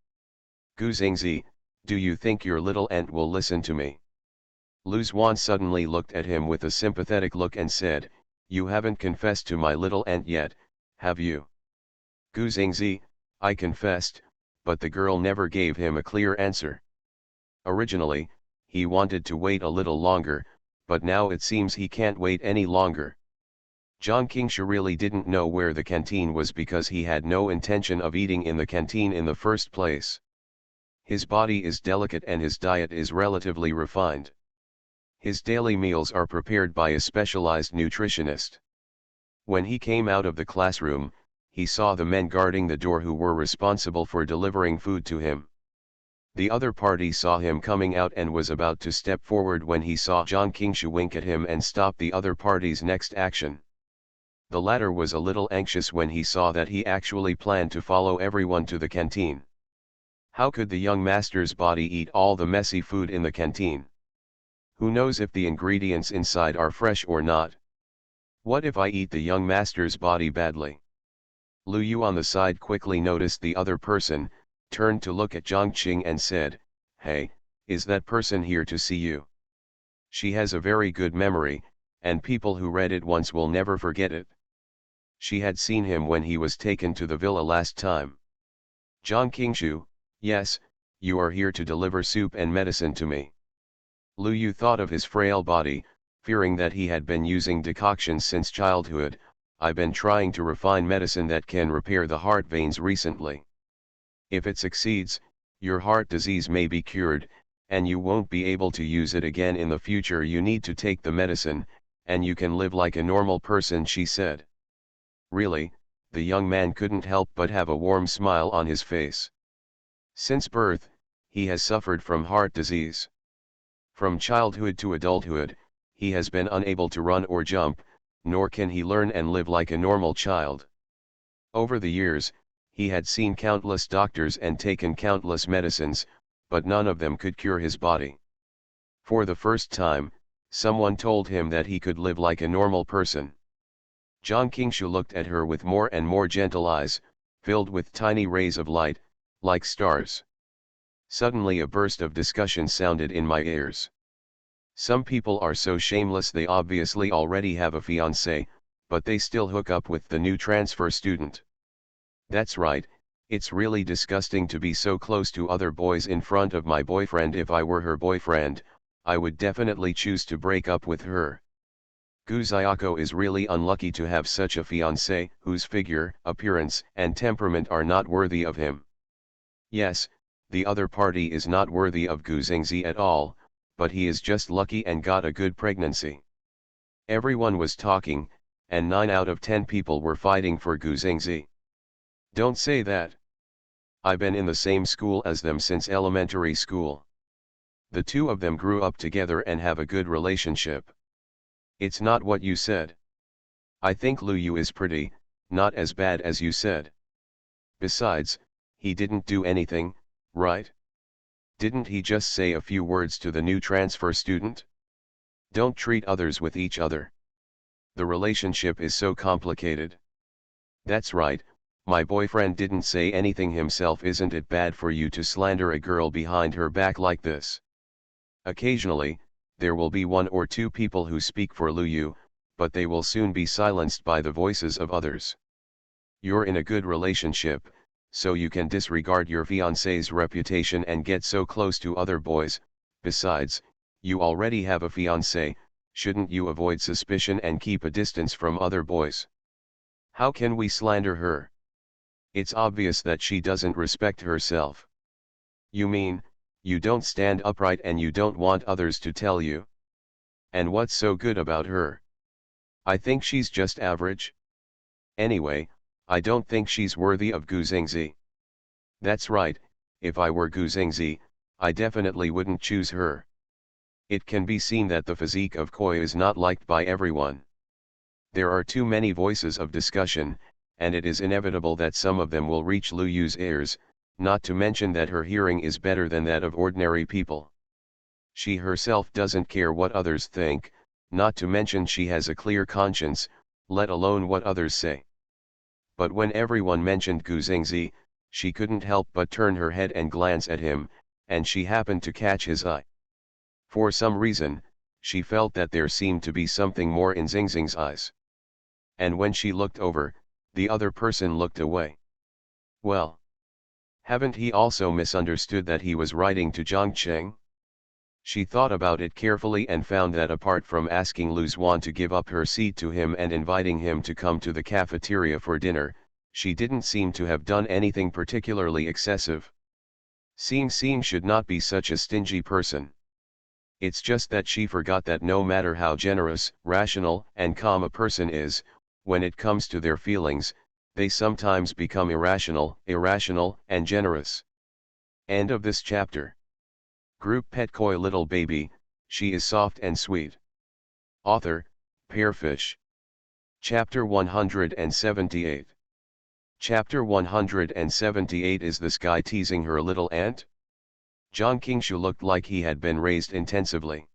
S1: Gu Xingzi, do you think your little aunt will listen to me? Lu Xuan suddenly looked at him with a sympathetic look and said, you haven't confessed to my little aunt yet, have you? Gu Xingzi, I confessed, but the girl never gave him a clear answer. Originally, he wanted to wait a little longer, but now it seems he can't wait any longer. Zhang Qingshu really didn't know where the canteen was because he had no intention of eating in the canteen in the first place. His body is delicate and his diet is relatively refined. His daily meals are prepared by a specialized nutritionist. When he came out of the classroom, he saw the men guarding the door who were responsible for delivering food to him. The other party saw him coming out and was about to step forward when he saw Zhang Qingshu wink at him and stop the other party's next action. The latter was a little anxious when he saw that he actually planned to follow everyone to the canteen. How could the young master's body eat all the messy food in the canteen? Who knows if the ingredients inside are fresh or not? What if I eat the young master's body badly? Lu Yu on the side quickly noticed the other person, turned to look at Zhang Qing and said, hey, is that person here to see you? She has a very good memory, and people who read it once will never forget it. She had seen him when he was taken to the villa last time. Zhang Qingshu, yes, you are here to deliver soup and medicine to me. Lu Yu thought of his frail body, fearing that he had been using decoctions since childhood. I've been trying to refine medicine that can repair the heart veins recently. If it succeeds, your heart disease may be cured, and you won't be able to use it again in the future. You need to take the medicine, and you can live like a normal person, she said. Really, the young man couldn't help but have a warm smile on his face. Since birth, he has suffered from heart disease. From childhood to adulthood, he has been unable to run or jump, nor can he learn and live like a normal child. Over the years, he had seen countless doctors and taken countless medicines, but none of them could cure his body. For the first time, someone told him that he could live like a normal person. Zhang Qingshu looked at her with more and more gentle eyes, filled with tiny rays of light, like stars. Suddenly a burst of discussion sounded in my ears. Some people are so shameless they obviously already have a fiancé, but they still hook up with the new transfer student. That's right, it's really disgusting to be so close to other boys in front of my boyfriend. If I were her boyfriend, I would definitely choose to break up with her. Gu Xiaoko is really unlucky to have such a fiancé whose figure, appearance, and temperament are not worthy of him. Yes, the other party is not worthy of Gu Xingzi at all, but he is just lucky and got a good pregnancy. Everyone was talking, and 9 out of 10 people were fighting for Gu Xingzi. Don't say that. I've been in the same school as them since elementary school. The two of them grew up together and have a good relationship. It's not what you said. I think Lu Yu is pretty, not as bad as you said. Besides, he didn't do anything, right? Didn't he just say a few words to the new transfer student? Don't treat others with each other. The relationship is so complicated. That's right, my boyfriend didn't say anything himself. Isn't it bad for you to slander a girl behind her back like this? Occasionally, there will be one or two people who speak for Lu Yu, but they will soon be silenced by the voices of others. You're in a good relationship, so you can disregard your fiancé's reputation and get so close to other boys. Besides, you already have a fiancé, shouldn't you avoid suspicion and keep a distance from other boys? How can we slander her? It's obvious that she doesn't respect herself. You mean, you don't stand upright and you don't want others to tell you? And what's so good about her? I think she's just average. Anyway, I don't think she's worthy of Gu Xingzi. That's right, if I were Gu Xingzi, I definitely wouldn't choose her. It can be seen that the physique of Koi is not liked by everyone. There are too many voices of discussion, and it is inevitable that some of them will reach Lu Yu's ears, not to mention that her hearing is better than that of ordinary people. She herself doesn't care what others think, not to mention she has a clear conscience, let alone what others say. But when everyone mentioned Gu Xingzi, she couldn't help but turn her head and glance at him, and she happened to catch his eye. For some reason, she felt that there seemed to be something more in Xingxing's eyes. And when she looked over, the other person looked away. Well, haven't he also misunderstood that he was writing to Zhang Cheng? She thought about it carefully and found that apart from asking Lu Zuan to give up her seat to him and inviting him to come to the cafeteria for dinner, she didn't seem to have done anything particularly excessive. Xing should not be such a stingy person. It's just that she forgot that no matter how generous, rational, and calm a person is, when it comes to their feelings, they sometimes become irrational, and generous. End of this chapter. Group Pet Koi Little Baby, she is soft and sweet. Author, Pearfish. Chapter 178. Chapter 178. Is this guy teasing her little aunt? Zhang Qingshu looked like he had been raised intensively.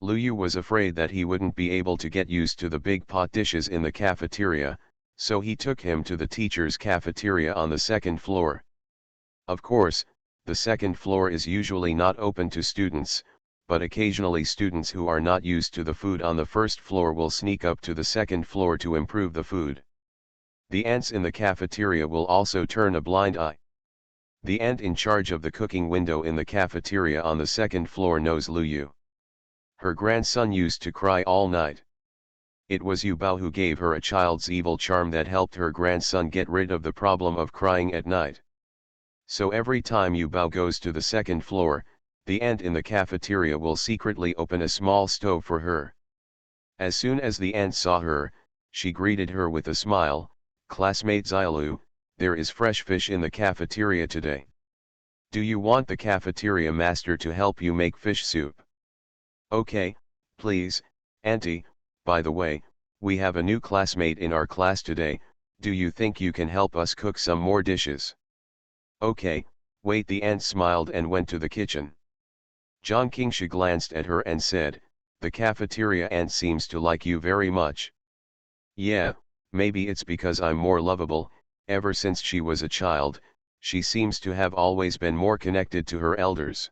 S1: Lu Yu was afraid that he wouldn't be able to get used to the big pot dishes in the cafeteria, so he took him to the teacher's cafeteria on the second floor. Of course, the second floor is usually not open to students, but occasionally students who are not used to the food on the first floor will sneak up to the second floor to improve the food. The ants in the cafeteria will also turn a blind eye. The ant in charge of the cooking window in the cafeteria on the second floor knows Lu Yu. Her grandson used to cry all night. It was Yu Bao who gave her a child's evil charm that helped her grandson get rid of the problem of crying at night. So every time Yu Bao goes to the second floor, the ant in the cafeteria will secretly open a small stove for her. As soon as the ant saw her, she greeted her with a smile. "Classmate Xiaolu, there is fresh fish in the cafeteria today. Do you want the cafeteria master to help you make fish soup?" "Okay, please, Auntie. By the way, we have a new classmate in our class today. Do you think you can help us cook some more dishes?" "Okay, wait." The ant smiled and went to the kitchen. Zhang Qingshu glanced at her and said, "The cafeteria ant seems to like you very much." "Yeah, maybe it's because I'm more lovable. Ever since she was a child, she seems to have always been more connected to her elders."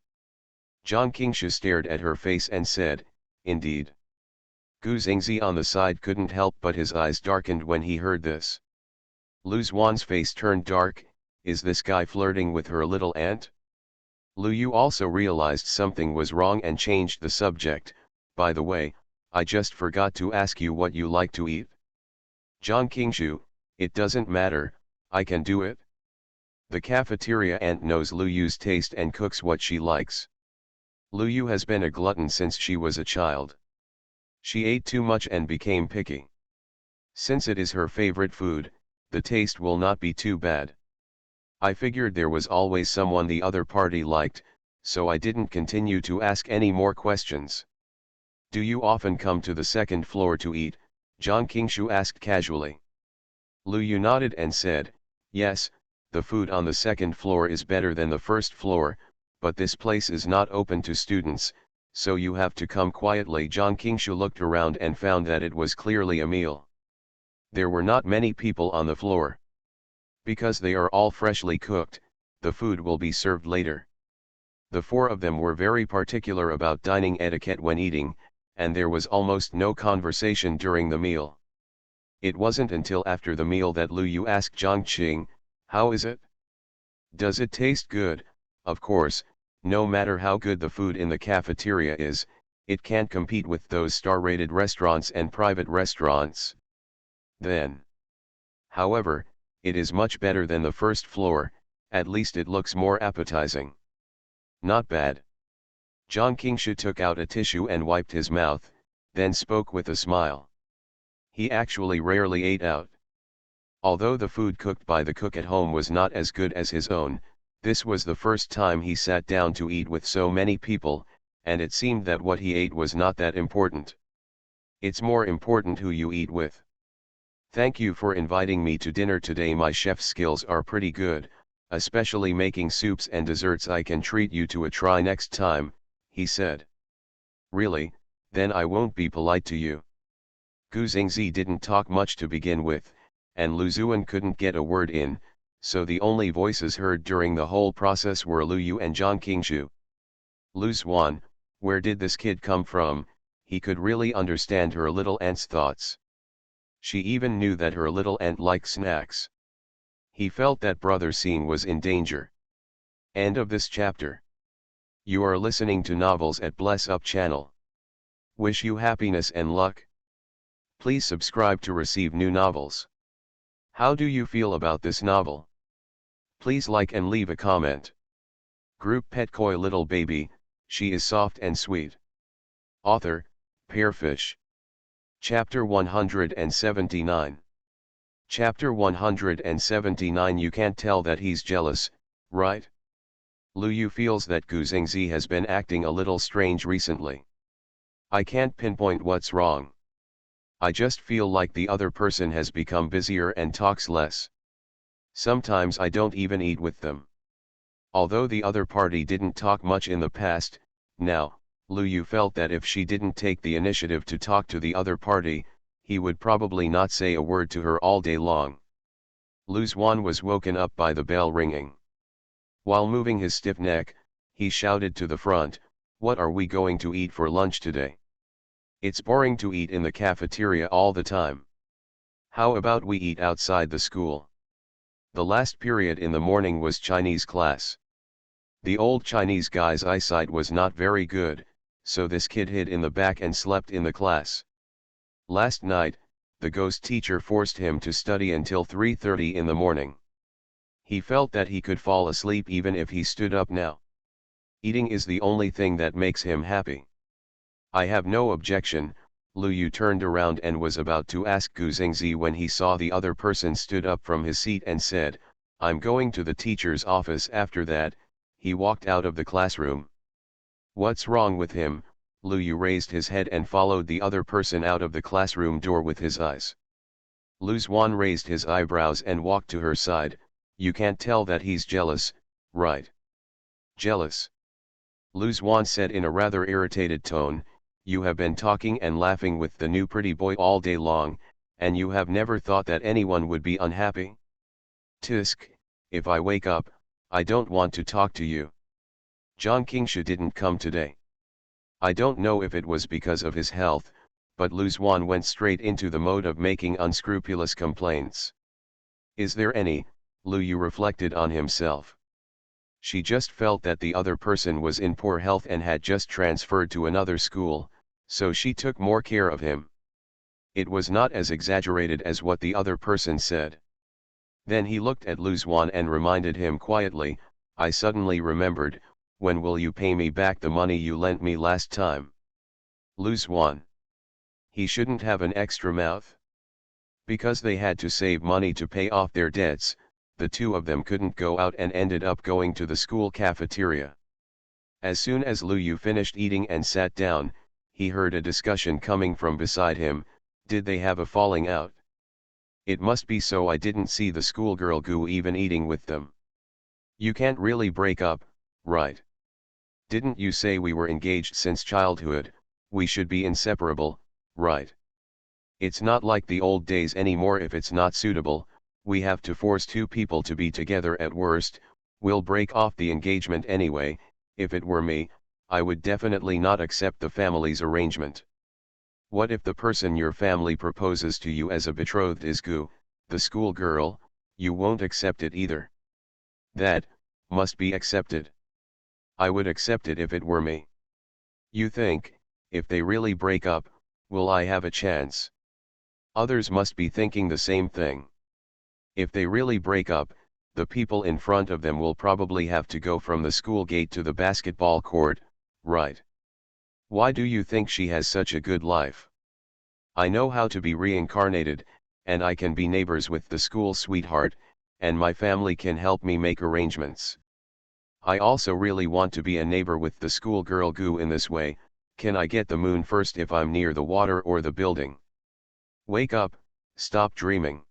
S1: Zhang Qingshu stared at her face and said, "Indeed." Gu Xingzi on the side couldn't help but his eyes darkened when he heard this. Lu Zuan's face turned dark. Is this guy flirting with her little aunt? Lu Yu also realized something was wrong and changed the subject. "By the way, I just forgot to ask you what you like to eat." Zhang Qingshu, "It doesn't matter, I can do it." The cafeteria ant knows Lu Yu's taste and cooks what she likes. Lu Yu has been a glutton since she was a child. She ate too much and became picky. Since it is her favorite food, the taste will not be too bad. I figured there was always someone the other party liked, so I didn't continue to ask any more questions. "Do you often come to the second floor to eat?" Zhang Qingshu asked casually. Lu Yu nodded and said, "Yes, the food on the second floor is better than the first floor, but this place is not open to students, so you have to come quietly. John Kingshu looked around and found that it was clearly a meal. There were not many people on the floor. Because they are all freshly cooked, the food will be served later. The four of them were very particular about dining etiquette when eating, and there was almost no conversation during the meal. It wasn't until after the meal that Lu Yu asked Zhang Qing, "How is it? Does it taste good?" Of course, no matter how good the food in the cafeteria is, it can't compete with those star-rated restaurants and private restaurants. Then, however, it is much better than the first floor, at least it looks more appetizing. Not bad. Zhang Qingshu took out a tissue and wiped his mouth, then spoke with a smile. He actually rarely ate out. Although the food cooked by the cook at home was not as good as his own, this was the first time he sat down to eat with so many people, and it seemed that what he ate was not that important. It's more important who you eat with. Thank you for inviting me to dinner today. My chef skills are pretty good, especially making soups and desserts. I can treat you to a try next time, he said. Really? Then I won't be polite to you. Gu Xingzi didn't talk much to begin with, and Lu Zuan couldn't get a word in, so the only voices heard during the whole process were Lu Yu and Zhang Qingshu. Lu Zuan, where did this kid come from? He could really understand her little aunt's thoughts. She even knew that her little aunt liked snacks. He felt that Brother Scene was in danger. End of this chapter. You are listening to Novels at Bless Up channel. Wish you happiness and luck. Please subscribe to receive new novels. How do you feel about this novel? Please like and leave a comment. Group Pet Koi Little Baby, she is soft and sweet. Author, Pearfish. Chapter 179. Chapter 179. You can't tell that he's jealous, right? Lu Yu feels that Gu Xingzi has been acting a little strange recently. I can't pinpoint what's wrong. I just feel like the other person has become busier and talks less. Sometimes I don't even eat with them. Although the other party didn't talk much in the past, now, Lu Yu felt that if she didn't take the initiative to talk to the other party, he would probably not say a word to her all day long. Lu Zuan was woken up by the bell ringing. While moving his stiff neck, he shouted to the front, "What are we going to eat for lunch today? It's boring to eat in the cafeteria all the time. How about we eat outside the school?" The last period in the morning was Chinese class. The old Chinese guy's eyesight was not very good, so this kid hid in the back and slept in the class. Last night, the ghost teacher forced him to study until 3:30 in the morning. He felt that he could fall asleep even if he stood up now. Eating is the only thing that makes him happy. I have no objection. Lu Yu turned around and was about to ask Gu Xingzi when he saw the other person stood up from his seat and said, "I'm going to the teacher's office." After that, he walked out of the classroom. What's wrong with him? Lu Yu raised his head and followed the other person out of the classroom door with his eyes. Lu Zuan raised his eyebrows and walked to her side. You can't tell that he's jealous, right? Jealous? Lu Zuan said in a rather irritated tone, "You have been talking and laughing with the new pretty boy all day long, and you have never thought that anyone would be unhappy? Tisk, if I wake up, I don't want to talk to you." Zhang Qingshu didn't come today. I don't know if it was because of his health, but Lu Zuan went straight into the mode of making unscrupulous complaints. Is there any? Lu Yu reflected on himself. She just felt that the other person was in poor health and had just transferred to another school, so she took more care of him. It was not as exaggerated as what the other person said. Then he looked at Lu Zuan and reminded him quietly, "I suddenly remembered, when will you pay me back the money you lent me last time?" Lu Zuan. He shouldn't have an extra mouth. Because they had to save money to pay off their debts, the two of them couldn't go out and ended up going to the school cafeteria. As soon as Lu Yu finished eating and sat down, he heard a discussion coming from beside him. Did they have a falling out? It must be so I didn't see the schoolgirl Gu even eating with them. You can't really break up, right? Didn't you say we were engaged since childhood, we should be inseparable, right? It's not like the old days anymore. If it's not suitable, we have to force two people to be together. At worst, we'll break off the engagement anyway. If it were me, I would definitely not accept the family's arrangement. What if the person your family proposes to you as a betrothed is Gu, the schoolgirl? You won't accept it either. That must be accepted. I would accept it if it were me. You think, if they really break up, will I have a chance? Others must be thinking the same thing. If they really break up, the people in front of them will probably have to go from the school gate to the basketball court, right? Why do you think she has such a good life? I know how to be reincarnated, and I can be neighbors with the school sweetheart, and my family can help me make arrangements. I also really want to be a neighbor with the schoolgirl Gu. In this way, can I get the moon first if I'm near the water or the building? Wake up, stop dreaming.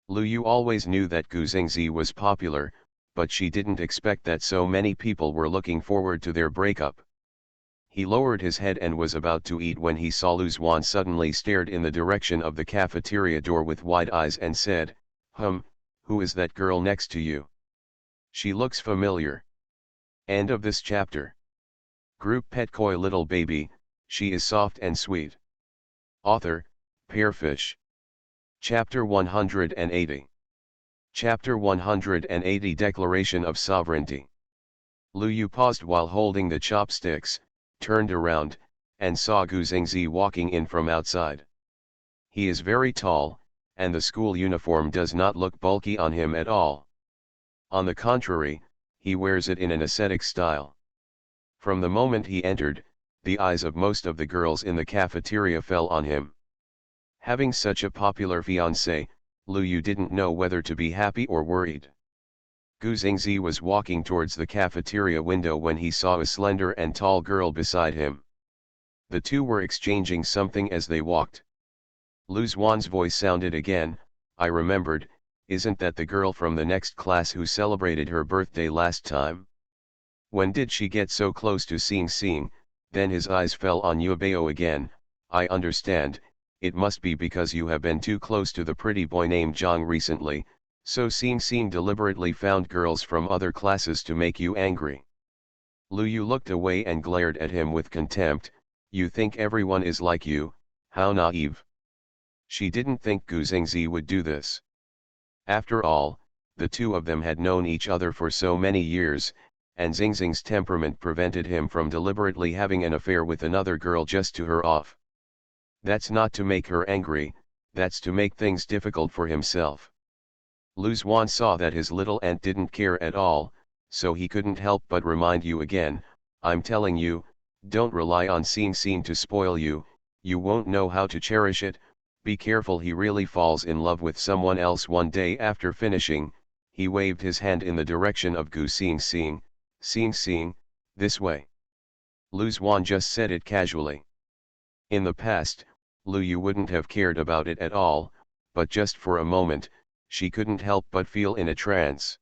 S1: Lu Yu always knew that Gu Xingzi was popular, but she didn't expect that so many people were looking forward to their breakup. He lowered his head and was about to eat when he saw Lu Zuan suddenly stared in the direction of the cafeteria door with wide eyes and said, who is that girl next to you? She looks familiar. End of this chapter. Group Pet Koi Little Baby, she is soft and sweet. Author, Pearfish. Chapter 180. Chapter 180 Declaration of Sovereignty. Lu Yu paused while holding the chopsticks, turned around, and saw Gu Xingzi walking in from outside. He is very tall, and the school uniform does not look bulky on him at all. On the contrary, he wears it in an ascetic style. From the moment he entered, the eyes of most of the girls in the cafeteria fell on him. Having such a popular fiancé, Lu Yu didn't know whether to be happy or worried. Gu Xingzi was walking towards the cafeteria window when he saw a slender and tall girl beside him. The two were exchanging something as they walked. Lu Zuan's voice sounded again. I remembered, isn't that the girl from the next class who celebrated her birthday last time? When did she get so close to Xing Xing? Then his eyes fell on Yubao again. I understand, it must be because you have been too close to the pretty boy named Zhang recently, so Xing Xing deliberately found girls from other classes to make you angry. Lu Yu looked away and glared at him with contempt. You think everyone is like you, how naive. She didn't think Gu Xingzi would do this. After all, the two of them had known each other for so many years, and Xingxing's temperament prevented him from deliberately having an affair with another girl just to her off. That's not to make her angry, that's to make things difficult for himself. Lu Zuan saw that his little aunt didn't care at all, so he couldn't help but remind you again, I'm telling you, don't rely on Xing Xing to spoil you, you won't know how to cherish it, be careful he really falls in love with someone else one day. After finishing, he waved his hand in the direction of Gu Xing Xing, Xing Xing, this way. Lu Zuan just said it casually. In the past, Lu Yu wouldn't have cared about it at all, but just for a moment, she couldn't help but feel in a trance.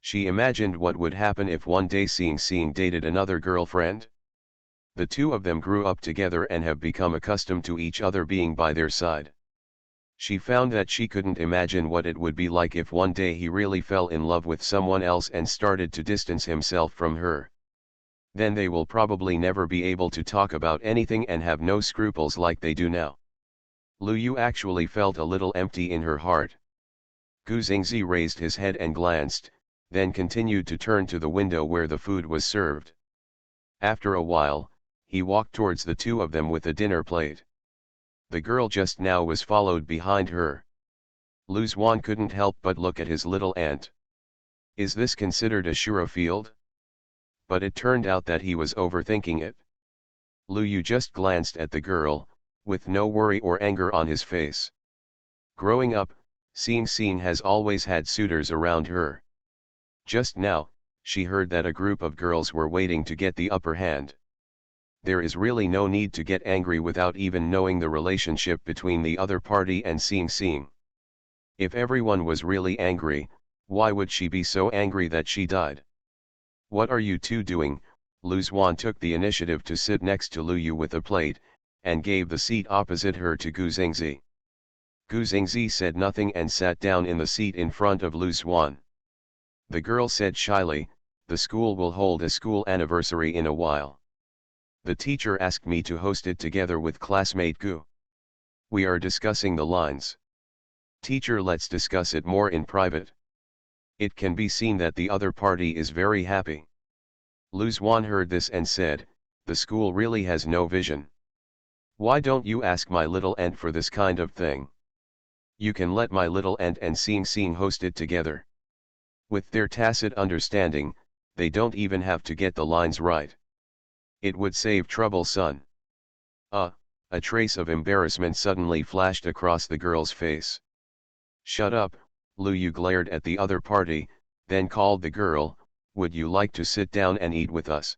S1: She imagined what would happen if one day Xing Xing dated another girlfriend. The two of them grew up together and have become accustomed to each other being by their side. She found that she couldn't imagine what it would be like if one day he really fell in love with someone else and started to distance himself from her. Then they will probably never be able to talk about anything and have no scruples like they do now. Lu Yu actually felt a little empty in her heart. Gu Xingzi raised his head and glanced, then continued to turn to the window where the food was served. After a while, he walked towards the two of them with a dinner plate. The girl just now was followed behind her. Lu Zuan couldn't help but look at his little aunt. Is this considered a sure field? But it turned out that he was overthinking it. Lu Yu just glanced at the girl, with no worry or anger on his face. Growing up, Xing Xing has always had suitors around her. Just now, she heard that a group of girls were waiting to get the upper hand. There is really no need to get angry without even knowing the relationship between the other party and Xing Xing. If everyone was really angry, why would she be so angry that she died? What are you two doing? Lu Zuan took the initiative to sit next to Lu Yu with a plate, and gave the seat opposite her to Gu Xingzi. Gu Xingzi said nothing and sat down in the seat in front of Lu Zuan. The girl said shyly, "The school will hold a school anniversary in a while. The teacher asked me to host it together with classmate Gu. We are discussing the lines. Teacher, let's discuss it more in private." It can be seen that the other party is very happy. Lu Zuan heard this and said, "The school really has no vision. Why don't you ask my little aunt for this kind of thing? You can let my little aunt and Xing Xing host it together. With their tacit understanding, they don't even have to get the lines right. It would save trouble, son." A trace of embarrassment suddenly flashed across the girl's face. "Shut up," Lu Yu glared at the other party, then called the girl, "Would you like to sit down and eat with us?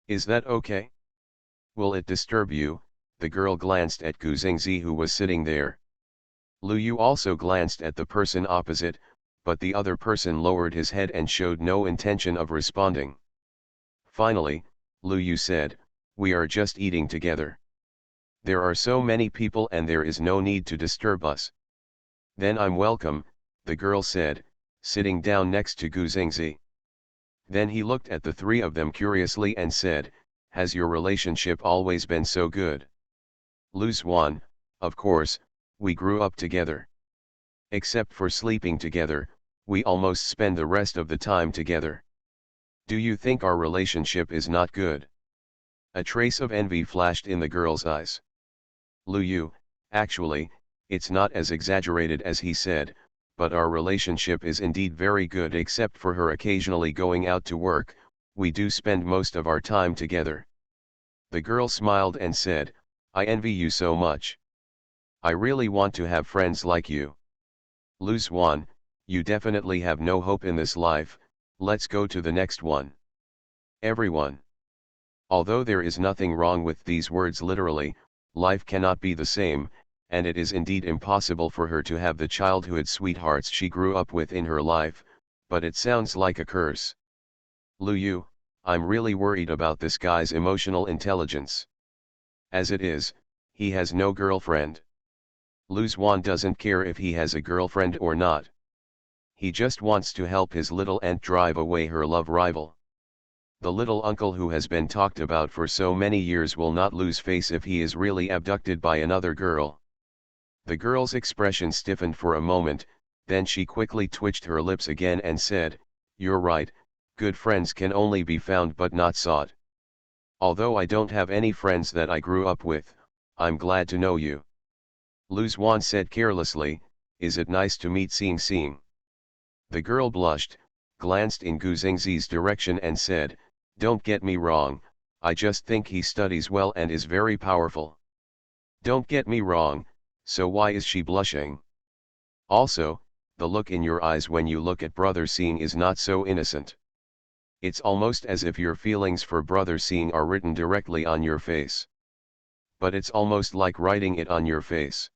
S1: Is that okay? Will it disturb you?" The girl glanced at Gu Xingzi, who was sitting there. Lu Yu also glanced at the person opposite, but the other person lowered his head and showed no intention of responding. Finally, Lu Yu said, "We are just eating together. There are so many people and there is no need to disturb us." "Then I'm welcome," the girl said, sitting down next to Gu Xingzi. Then he looked at the three of them curiously and said, "Has your relationship always been so good?" Lu Zuan, "Of course, we grew up together. Except for sleeping together, we almost spend the rest of the time together. Do you think our relationship is not good?" A trace of envy flashed in the girl's eyes. "Lu Yu, actually, it's not as exaggerated as he said, but our relationship is indeed very good. Except for her occasionally going out to work, we do spend most of our time together." The girl smiled and said, "I envy you so much. I really want to have friends like you. Lu Zuan, you definitely have no hope in this life, let's go to the next one." Everyone. Although there is nothing wrong with these words literally, life cannot be the same, and it is indeed impossible for her to have the childhood sweethearts she grew up with in her life, but it sounds like a curse. "Lu Yu, I'm really worried about this guy's emotional intelligence. As it is, he has no girlfriend. Lu Zuan doesn't care if he has a girlfriend or not. He just wants to help his little aunt drive away her love rival. The little uncle who has been talked about for so many years will not lose face if he is really abducted by another girl." The girl's expression stiffened for a moment, then she quickly twitched her lips again and said, "You're right, good friends can only be found but not sought. Although I don't have any friends that I grew up with, I'm glad to know you." Lu Zuan said carelessly, "Is it nice to meet Xing Xing?" The girl blushed, glanced in Gu Xingzi's direction and said, "Don't get me wrong, I just think he studies well and is very powerful." "Don't get me wrong, so why is she blushing? Also, the look in your eyes when you look at Brother Xing is not so innocent. It's almost as if your feelings for Brother Xing are written directly on your face. But it's almost like writing it on your face."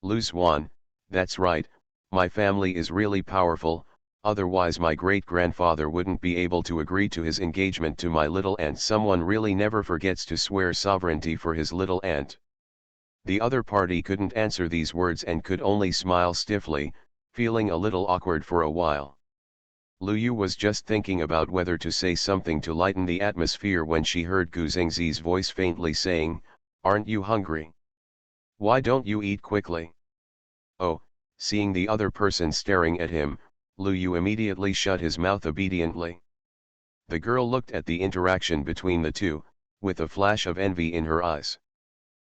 S1: Lu Zuan, "That's right, my family is really powerful, otherwise my great-grandfather wouldn't be able to agree to his engagement to my little aunt. Someone really never forgets to swear sovereignty for his little aunt." The other party couldn't answer these words and could only smile stiffly, feeling a little awkward for a while. Lu Yu was just thinking about whether to say something to lighten the atmosphere when she heard Gu Xingzi's voice faintly saying, "Aren't you hungry? Why don't you eat quickly?" Oh, seeing the other person staring at him, Lu Yu immediately shut his mouth obediently. The girl looked at the interaction between the two, with a flash of envy in her eyes.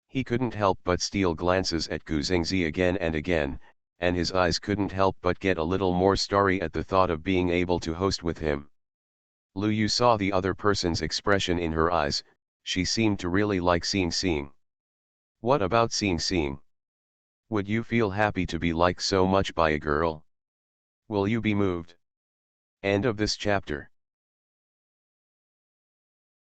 S1: He couldn't help but steal glances at Gu Xingzi again and again, and his eyes couldn't help but get a little more starry at the thought of being able to host with him. Lu Yu saw the other person's expression in her eyes, she seemed to really like Xing Xing. What about Xing Xing? Would you feel happy to be liked so much by a girl? Will you be moved? End of this chapter.